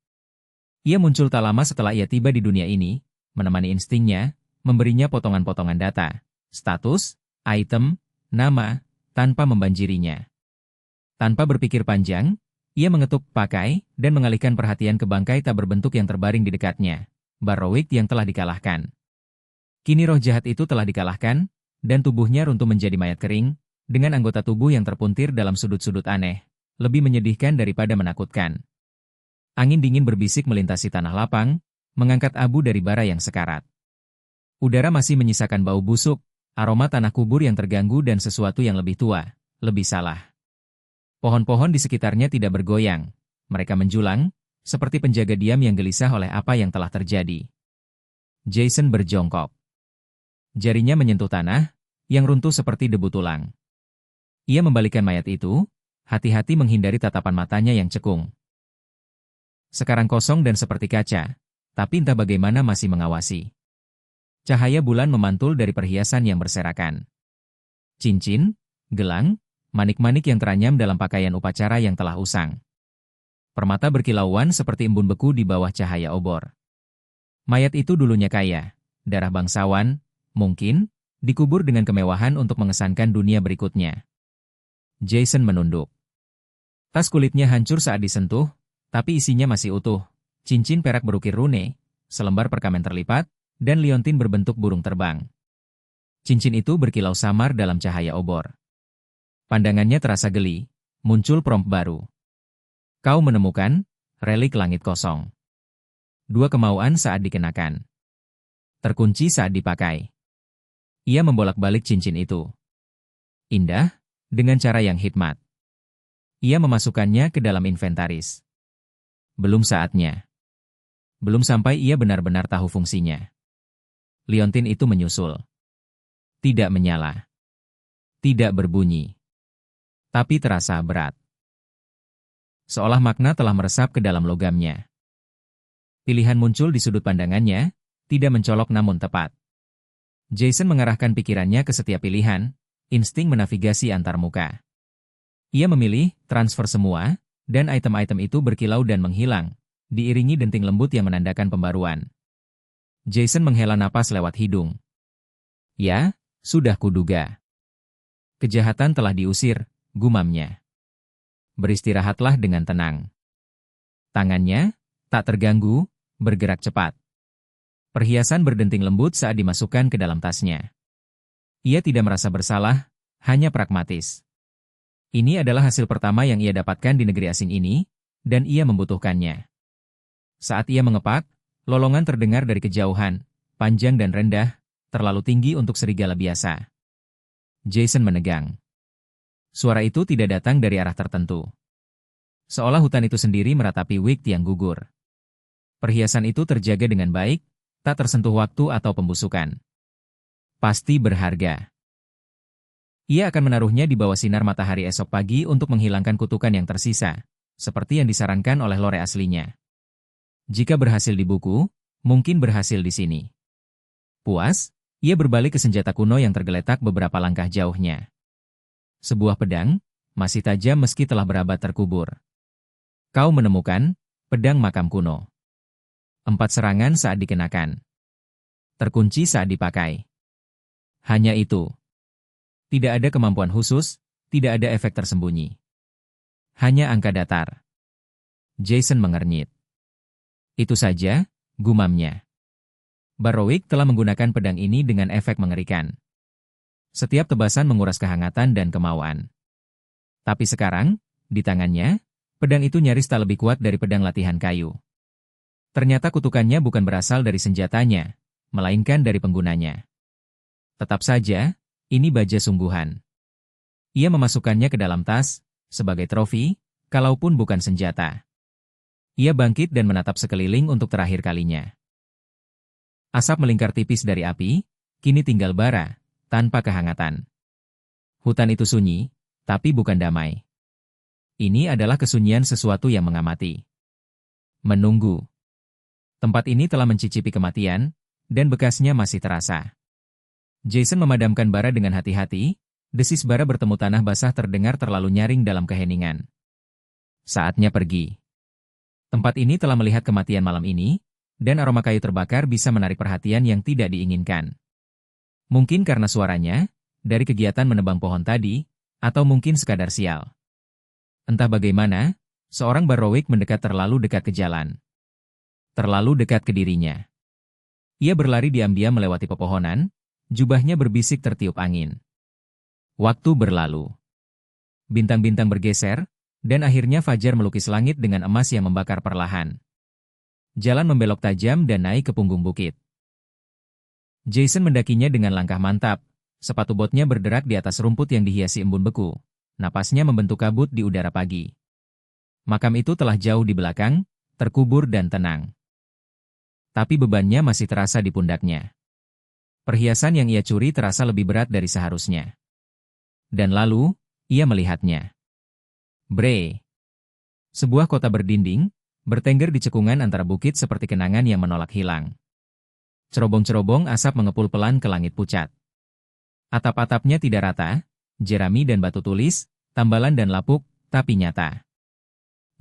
Ia muncul tak lama setelah ia tiba di dunia ini, menemani instingnya, memberinya potongan-potongan data, status, item, nama, tanpa membanjirinya. Tanpa berpikir panjang, ia mengetuk pakai dan mengalihkan perhatian ke bangkai tak berbentuk yang terbaring di dekatnya, Barrowick yang telah dikalahkan. Kini roh jahat itu telah dikalahkan, dan tubuhnya runtuh menjadi mayat kering, dengan anggota tubuh yang terpuntir dalam sudut-sudut aneh, lebih menyedihkan daripada menakutkan. Angin dingin berbisik melintasi tanah lapang, mengangkat abu dari bara yang sekarat. Udara masih menyisakan bau busuk, aroma tanah kubur yang terganggu dan sesuatu yang lebih tua, lebih salah. Pohon-pohon di sekitarnya tidak bergoyang, mereka menjulang, seperti penjaga diam yang gelisah oleh apa yang telah terjadi. Jason berjongkok. Jarinya menyentuh tanah, yang runtuh seperti debu tulang. Ia membalikkan mayat itu, hati-hati menghindari tatapan matanya yang cekung. Sekarang kosong dan seperti kaca, tapi entah bagaimana masih mengawasi. Cahaya bulan memantul dari perhiasan yang berserakan. Cincin, gelang, manik-manik yang teranyam dalam pakaian upacara yang telah usang. Permata berkilauan seperti embun beku di bawah cahaya obor. Mayat itu dulunya kaya, darah bangsawan, mungkin, dikubur dengan kemewahan untuk mengesankan dunia berikutnya. Jason menunduk. Tas kulitnya hancur saat disentuh, tapi isinya masih utuh. Cincin perak berukir rune, selembar perkamen terlipat, dan liontin berbentuk burung terbang. Cincin itu berkilau samar dalam cahaya obor. Pandangannya terasa geli, muncul prompt baru. Kau menemukan relik langit kosong. 2 kemauan saat dikenakan. Terkunci saat dipakai. Ia membolak-balik cincin itu. Indah, dengan cara yang hikmat. Ia memasukkannya ke dalam inventaris. Belum saatnya. Belum sampai ia benar-benar tahu fungsinya. Liontin itu menyusul. Tidak menyala. Tidak berbunyi. Tapi terasa berat. Seolah makna telah meresap ke dalam logamnya. Pilihan muncul di sudut pandangannya, tidak mencolok namun tepat. Jason mengarahkan pikirannya ke setiap pilihan, insting menavigasi antar muka. Ia memilih, transfer semua, dan item-item itu berkilau dan menghilang, diiringi denting lembut yang menandakan pembaruan. Jason menghela napas lewat hidung. Ya, sudah kuduga. Kejahatan telah diusir, gumamnya. Beristirahatlah dengan tenang. Tangannya, tak terganggu, bergerak cepat. Perhiasan berdenting lembut saat dimasukkan ke dalam tasnya. Ia tidak merasa bersalah, hanya pragmatis. Ini adalah hasil pertama yang ia dapatkan di negeri asing ini, dan ia membutuhkannya. Saat ia mengepak, lolongan terdengar dari kejauhan, panjang dan rendah, terlalu tinggi untuk serigala biasa. Jason menegang. Suara itu tidak datang dari arah tertentu. Seolah hutan itu sendiri meratapi Wikt yang gugur. Perhiasan itu terjaga dengan baik, tak tersentuh waktu atau pembusukan. Pasti berharga. Ia akan menaruhnya di bawah sinar matahari esok pagi untuk menghilangkan kutukan yang tersisa, seperti yang disarankan oleh lore aslinya. Jika berhasil di buku, mungkin berhasil di sini. Puas, ia berbalik ke senjata kuno yang tergeletak beberapa langkah jauhnya. Sebuah pedang, masih tajam meski telah berabad terkubur. Kau menemukan pedang makam kuno. 4 serangan saat dikenakan. Terkunci saat dipakai. Hanya itu. Tidak ada kemampuan khusus, tidak ada efek tersembunyi. Hanya angka datar. Jason mengernyit. Itu saja, gumamnya. Barrowick telah menggunakan pedang ini dengan efek mengerikan. Setiap tebasan menguras kehangatan dan kemauan. Tapi sekarang, di tangannya, pedang itu nyaris tak lebih kuat dari pedang latihan kayu. Ternyata kutukannya bukan berasal dari senjatanya, melainkan dari penggunanya. Tetap saja, ini baja sungguhan. Ia memasukkannya ke dalam tas, sebagai trofi, kalaupun bukan senjata. Ia bangkit dan menatap sekeliling untuk terakhir kalinya. Asap melingkar tipis dari api, kini tinggal bara, tanpa kehangatan. Hutan itu sunyi, tapi bukan damai. Ini adalah kesunyian sesuatu yang mengamati. Menunggu. Tempat ini telah mencicipi kematian, dan bekasnya masih terasa. Jason memadamkan bara dengan hati-hati, desis bara bertemu tanah basah terdengar terlalu nyaring dalam keheningan. Saatnya pergi. Tempat ini telah melihat kematian malam ini, dan aroma kayu terbakar bisa menarik perhatian yang tidak diinginkan. Mungkin karena suaranya, dari kegiatan menebang pohon tadi, atau mungkin sekadar sial. Entah bagaimana, seorang Barrowick mendekat terlalu dekat ke jalan. Terlalu dekat ke dirinya. Ia berlari diam-diam melewati pepohonan, jubahnya berbisik tertiup angin. Waktu berlalu. Bintang-bintang bergeser, dan akhirnya fajar melukis langit dengan emas yang membakar perlahan. Jalan membelok tajam dan naik ke punggung bukit. Jason mendakinya dengan langkah mantap, sepatu botnya berderak di atas rumput yang dihiasi embun beku. Napasnya membentuk kabut di udara pagi. Makam itu telah jauh di belakang, terkubur dan tenang. Tapi bebannya masih terasa di pundaknya. Perhiasan yang ia curi terasa lebih berat dari seharusnya. Dan lalu, ia melihatnya. Bre. Sebuah kota berdinding, bertengger di cekungan antara bukit seperti kenangan yang menolak hilang. Cerobong-cerobong asap mengepul pelan ke langit pucat. Atap-atapnya tidak rata, jerami dan batu tulis, tambalan dan lapuk, tapi nyata.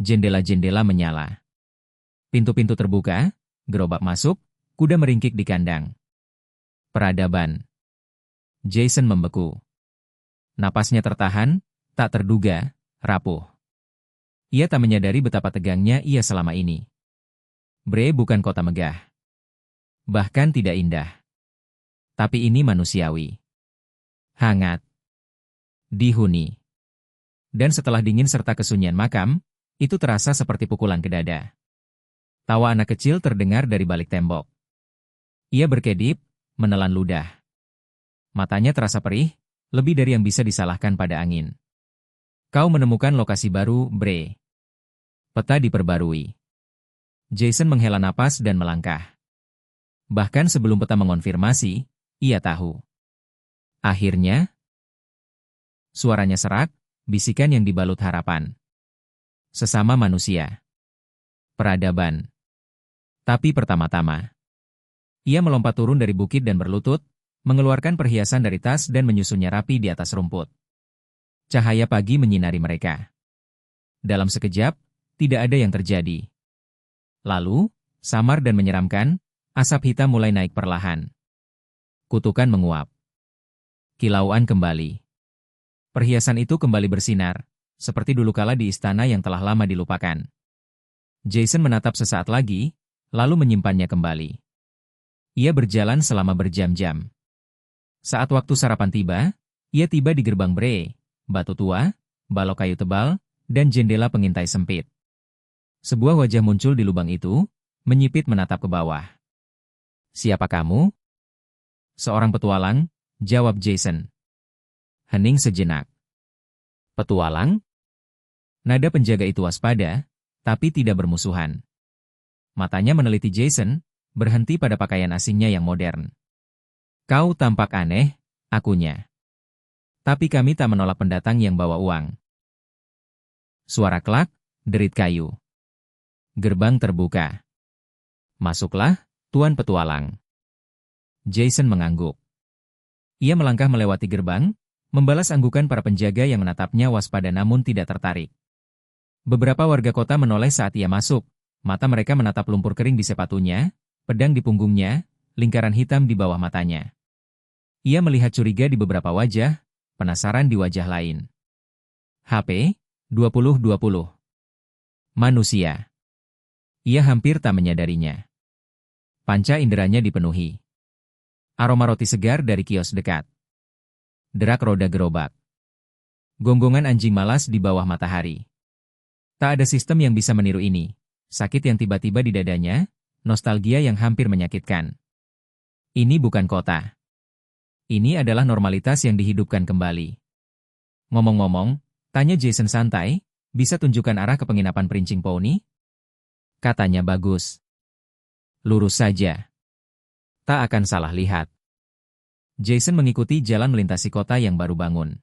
Jendela-jendela menyala. Pintu-pintu terbuka, gerobak masuk, kuda meringkik di kandang. Peradaban. Jason membeku. Napasnya tertahan, tak terduga, rapuh. Ia tak menyadari betapa tegangnya ia selama ini. Bre bukan kota megah. Bahkan tidak indah. Tapi ini manusiawi. Hangat. Dihuni. Dan setelah dingin serta kesunyian makam, itu terasa seperti pukulan ke dada. Tawa anak kecil terdengar dari balik tembok. Ia berkedip, menelan ludah. Matanya terasa perih, lebih dari yang bisa disalahkan pada angin. Kau menemukan lokasi baru, Bre. Peta diperbarui. Jason menghela napas dan melangkah. Bahkan sebelum peta mengonfirmasi, ia tahu. Akhirnya, suaranya serak, bisikan yang dibalut harapan. Sesama manusia. Peradaban. Tapi pertama-tama, ia melompat turun dari bukit dan berlutut, mengeluarkan perhiasan dari tas dan menyusunnya rapi di atas rumput. Cahaya pagi menyinari mereka. Dalam sekejap, tidak ada yang terjadi. Lalu, samar dan menyeramkan, asap hitam mulai naik perlahan. Kutukan menguap. Kilauan kembali. Perhiasan itu kembali bersinar, seperti dulu kala di istana yang telah lama dilupakan. Jason menatap sesaat lagi, lalu menyimpannya kembali. Ia berjalan selama berjam-jam. Saat waktu sarapan tiba, ia tiba di gerbang Bre, batu tua, balok kayu tebal, dan jendela pengintai sempit. Sebuah wajah muncul di lubang itu, menyipit menatap ke bawah. Siapa kamu? Seorang petualang, jawab Jason. Hening sejenak. Petualang? Nada penjaga itu waspada, tapi tidak bermusuhan. Matanya meneliti Jason, berhenti pada pakaian asingnya yang modern. Kau tampak aneh, akunya. Tapi kami tak menolak pendatang yang bawa uang. Suara klak, derit kayu. Gerbang terbuka. Masuklah, Tuan Petualang. Jason mengangguk. Ia melangkah melewati gerbang, membalas anggukan para penjaga yang menatapnya waspada namun tidak tertarik. Beberapa warga kota menoleh saat ia masuk, mata mereka menatap lumpur kering di sepatunya, pedang di punggungnya, lingkaran hitam di bawah matanya. Ia melihat curiga di beberapa wajah, penasaran di wajah lain. HP 2020. Manusia. Ia hampir tak menyadarinya. Panca inderanya dipenuhi. Aroma roti segar dari kios dekat. Derak roda gerobak. Gonggongan anjing malas di bawah matahari. Tak ada sistem yang bisa meniru ini. Sakit yang tiba-tiba di dadanya, nostalgia yang hampir menyakitkan. Ini bukan kota. Ini adalah normalitas yang dihidupkan kembali. Ngomong-ngomong, tanya Jason santai, bisa tunjukkan arah ke penginapan Princing Pony? Katanya bagus. Lurus saja. Tak akan salah lihat. Jason mengikuti jalan melintasi kota yang baru bangun.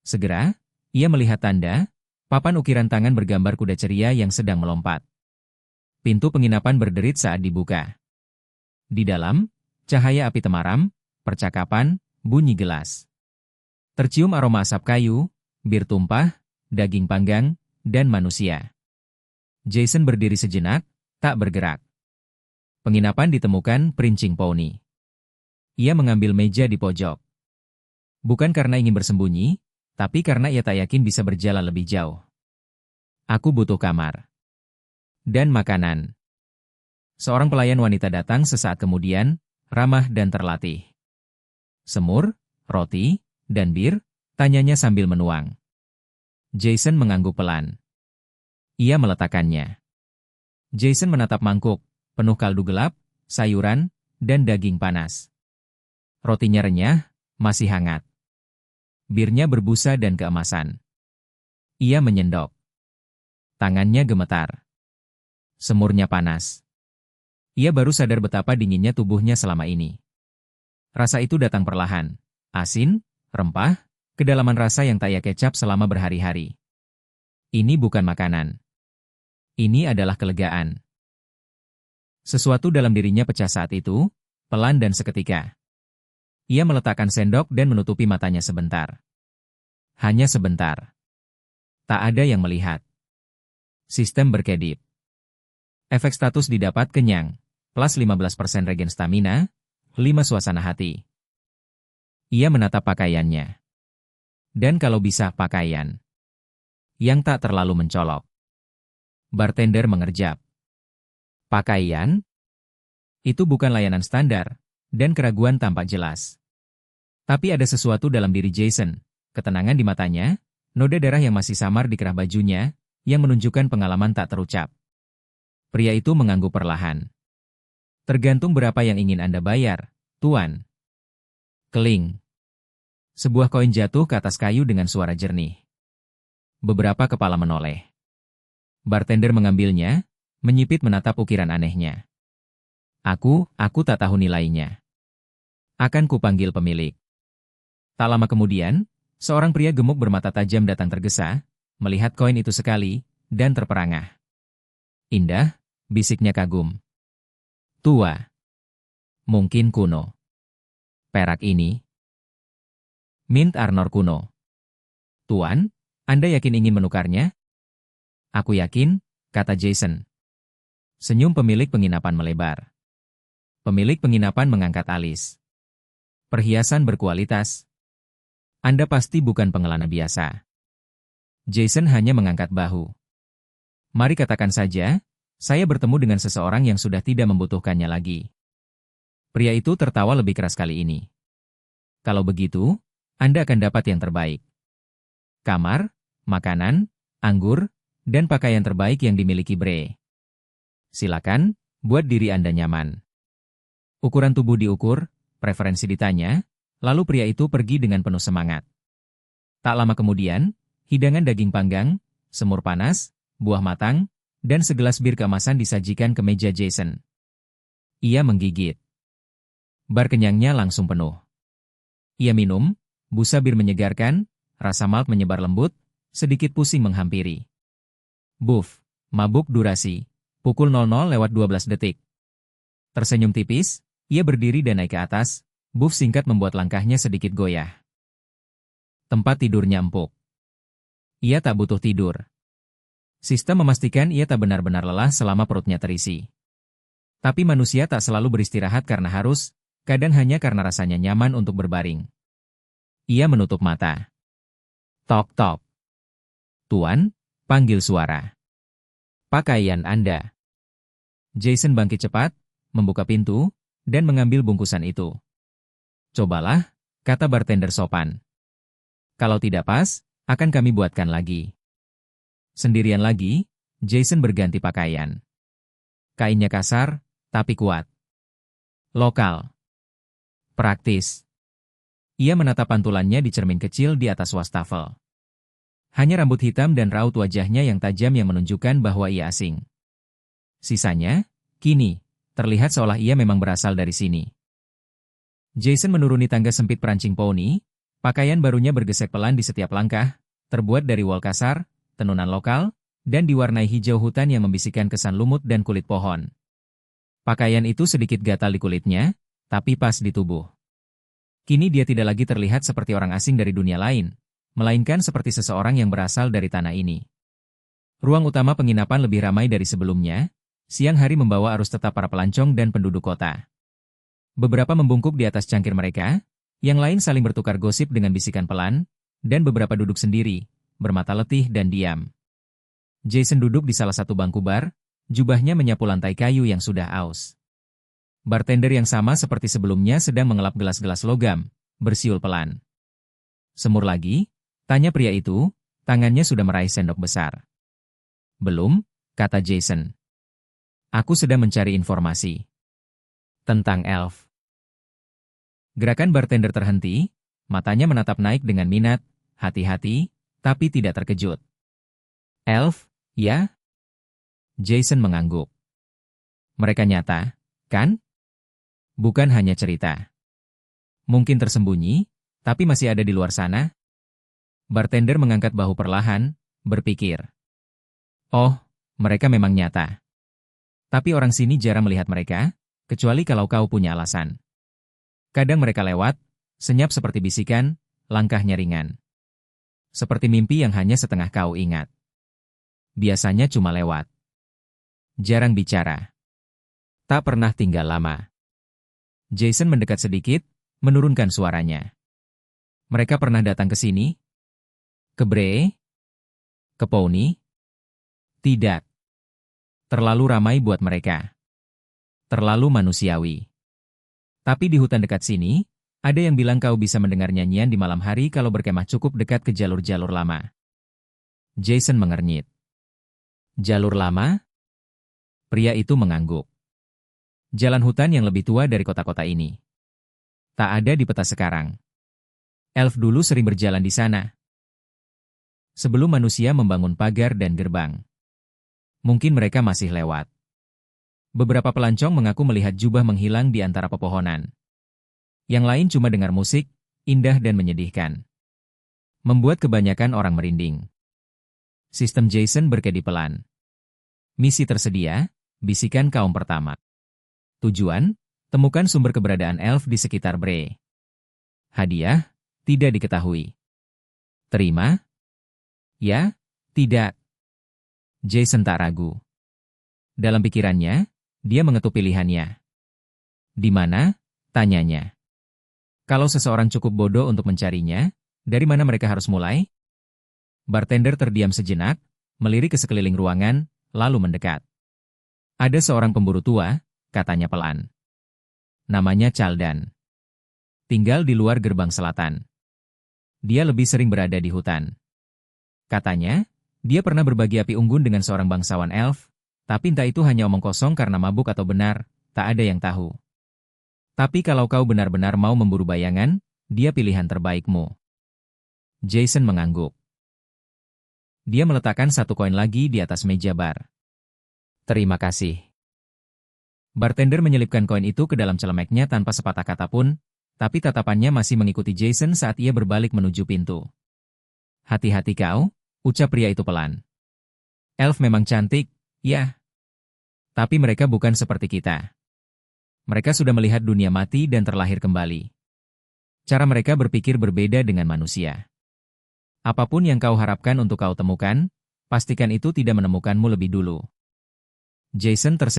Segera, ia melihat tanda, papan ukiran tangan bergambar kuda ceria yang sedang melompat. Pintu penginapan berderit saat dibuka. Di dalam, cahaya api temaram, percakapan, bunyi gelas. Tercium aroma asap kayu, bir tumpah, daging panggang, dan manusia. Jason berdiri sejenak, tak bergerak. Penginapan ditemukan Princing Pony. Ia mengambil meja di pojok. Bukan karena ingin bersembunyi, tapi karena ia tak yakin bisa berjalan lebih jauh. Aku butuh kamar. Dan makanan. Seorang pelayan wanita datang sesaat kemudian, ramah dan terlatih. Semur, roti, dan bir, tanyanya sambil menuang. Jason mengangguk pelan. Ia meletakkannya. Jason menatap mangkuk, penuh kaldu gelap, sayuran, dan daging panas. Rotinya renyah, masih hangat. Birnya berbusa dan keemasan. Ia menyendok. Tangannya gemetar. Semurnya panas. Ia baru sadar betapa dinginnya tubuhnya selama ini. Rasa itu datang perlahan. Asin, rempah, kedalaman rasa yang tak ia kecap selama berhari-hari. Ini bukan makanan. Ini adalah kelegaan. Sesuatu dalam dirinya pecah saat itu, pelan dan seketika. Ia meletakkan sendok dan menutupi matanya sebentar. Hanya sebentar. Tak ada yang melihat. Sistem berkedip. Efek status didapat kenyang, plus 15% regen stamina, 5 suasana hati. Ia menatap pakaiannya. Dan kalau bisa pakaian yang tak terlalu mencolok. Bartender mengerjap. Pakaian? Itu bukan layanan standar, dan keraguan tampak jelas. Tapi ada sesuatu dalam diri Jason, ketenangan di matanya, noda darah yang masih samar di kerah bajunya, yang menunjukkan pengalaman tak terucap. Pria itu mengangguk perlahan. Tergantung berapa yang ingin Anda bayar, Tuan. Keling. Sebuah koin jatuh ke atas kayu dengan suara jernih. Beberapa kepala menoleh. Bartender mengambilnya, menyipit menatap ukiran anehnya. Aku tak tahu nilainya. Akan kupanggil pemilik. Tak lama kemudian, seorang pria gemuk bermata tajam datang tergesa, melihat koin itu sekali, dan terperangah. Indah, bisiknya kagum. Tua. Mungkin kuno. Perak ini. Mint Arnor kuno. Tuan, Anda yakin ingin menukarnya? Aku yakin, kata Jason. Senyum pemilik penginapan melebar. Pemilik penginapan mengangkat alis. Perhiasan berkualitas. Anda pasti bukan pengelana biasa. Jason hanya mengangkat bahu. Mari katakan saja, saya bertemu dengan seseorang yang sudah tidak membutuhkannya lagi. Pria itu tertawa lebih keras kali ini. Kalau begitu, Anda akan dapat yang terbaik. Kamar, makanan, anggur, dan pakaian terbaik yang dimiliki Bre. Silakan, buat diri Anda nyaman. Ukuran tubuh diukur, preferensi ditanya, lalu pria itu pergi dengan penuh semangat. Tak lama kemudian, hidangan daging panggang, semur panas, buah matang, dan segelas bir keemasan disajikan ke meja Jason. Ia menggigit. Bar kenyangnya langsung penuh. Ia minum, busa bir menyegarkan, rasa malt menyebar lembut, sedikit pusing menghampiri. Buff, mabuk durasi, pukul 00:12 detik. Tersenyum tipis, ia berdiri dan naik ke atas, buff singkat membuat langkahnya sedikit goyah. Tempat tidurnya empuk. Ia tak butuh tidur. Sistem memastikan ia tak benar-benar lelah selama perutnya terisi. Tapi manusia tak selalu beristirahat karena harus, kadang hanya karena rasanya nyaman untuk berbaring. Ia menutup mata. Tok-tok. Tuan, panggil suara. Pakaian Anda. Jason bangkit cepat, membuka pintu, dan mengambil bungkusan itu. Cobalah, kata bartender sopan. Kalau tidak pas, akan kami buatkan lagi. Sendirian lagi, Jason berganti pakaian. Kainnya kasar, tapi kuat. Lokal. Praktis. Ia menatap pantulannya di cermin kecil di atas wastafel. Hanya rambut hitam dan raut wajahnya yang tajam yang menunjukkan bahwa ia asing. Sisanya, kini, terlihat seolah ia memang berasal dari sini. Jason menuruni tangga sempit perancing poni, pakaian barunya bergesek pelan di setiap langkah, terbuat dari wol kasar, tenunan lokal, dan diwarnai hijau hutan yang membisikkan kesan lumut dan kulit pohon. Pakaian itu sedikit gatal di kulitnya, tapi pas di tubuh. Kini dia tidak lagi terlihat seperti orang asing dari dunia lain, melainkan seperti seseorang yang berasal dari tanah ini. Ruang utama penginapan lebih ramai dari sebelumnya, siang hari membawa arus tetap para pelancong dan penduduk kota. Beberapa membungkuk di atas cangkir mereka, yang lain saling bertukar gosip dengan bisikan pelan, dan beberapa duduk sendiri, bermata letih dan diam. Jason duduk di salah satu bangku bar, jubahnya menyapu lantai kayu yang sudah aus. Bartender yang sama seperti sebelumnya sedang mengelap gelas-gelas logam, bersiul pelan. Semur lagi? Tanya pria itu, tangannya sudah meraih sendok besar. Belum, kata Jason. Aku sedang mencari informasi tentang elf. Gerakan bartender terhenti, matanya menatap naik dengan minat, hati-hati, tapi tidak terkejut. Elf, ya? Jason mengangguk. Mereka nyata, kan? Bukan hanya cerita. Mungkin tersembunyi, tapi masih ada di luar sana. Bartender mengangkat bahu perlahan, berpikir. Oh, mereka memang nyata. Tapi orang sini jarang melihat mereka, kecuali kalau kau punya alasan. Kadang mereka lewat, senyap seperti bisikan, langkahnya ringan. Seperti mimpi yang hanya setengah kau ingat. Biasanya cuma lewat. Jarang bicara. Tak pernah tinggal lama. Jason mendekat sedikit, menurunkan suaranya. Mereka pernah datang ke sini? Ke Bree? Ke Pony? Tidak. Terlalu ramai buat mereka. Terlalu manusiawi. Tapi di hutan dekat sini, ada yang bilang kau bisa mendengar nyanyian di malam hari kalau berkemah cukup dekat ke jalur-jalur lama. Jason mengernyit. Jalur lama? Pria itu mengangguk. Jalan hutan yang lebih tua dari kota-kota ini. Tak ada di peta sekarang. Elf dulu sering berjalan di sana. Sebelum manusia membangun pagar dan gerbang. Mungkin mereka masih lewat. Beberapa pelancong mengaku melihat jubah menghilang di antara pepohonan. Yang lain cuma dengar musik, indah dan menyedihkan. Membuat kebanyakan orang merinding. Sistem Jason berkedi pelan. Misi tersedia, bisikan kaum pertama. Tujuan, temukan sumber keberadaan elf di sekitar Bree. Hadiah, tidak diketahui. Terima? Ya, tidak. Jason tak ragu. Dalam pikirannya, dia mengetuk pilihannya. Di mana? Tanyanya. Kalau seseorang cukup bodoh untuk mencarinya, dari mana mereka harus mulai? Bartender terdiam sejenak, melirik ke sekeliling ruangan, lalu mendekat. Ada seorang pemburu tua, katanya pelan. Namanya Caldan. Tinggal di luar gerbang selatan. Dia lebih sering berada di hutan. Katanya, dia pernah berbagi api unggun dengan seorang bangsawan elf, tapi entah itu hanya omong kosong karena mabuk atau benar, tak ada yang tahu. Tapi kalau kau benar-benar mau memburu bayangan, dia pilihan terbaikmu. Jason mengangguk. Dia meletakkan satu koin lagi di atas meja bar. Terima kasih. Bartender menyelipkan koin itu ke dalam celemeknya tanpa sepatah kata pun, tapi tatapannya masih mengikuti Jason saat ia berbalik menuju pintu. Hati-hati kau, ucap pria itu pelan. Elf memang cantik, ya. Tapi mereka bukan seperti kita. Mereka sudah melihat dunia mati dan terlahir kembali. Cara mereka berpikir berbeda dengan manusia. Apapun yang kau harapkan untuk kau temukan, pastikan itu tidak menemukanmu lebih dulu. Jason tersenyum.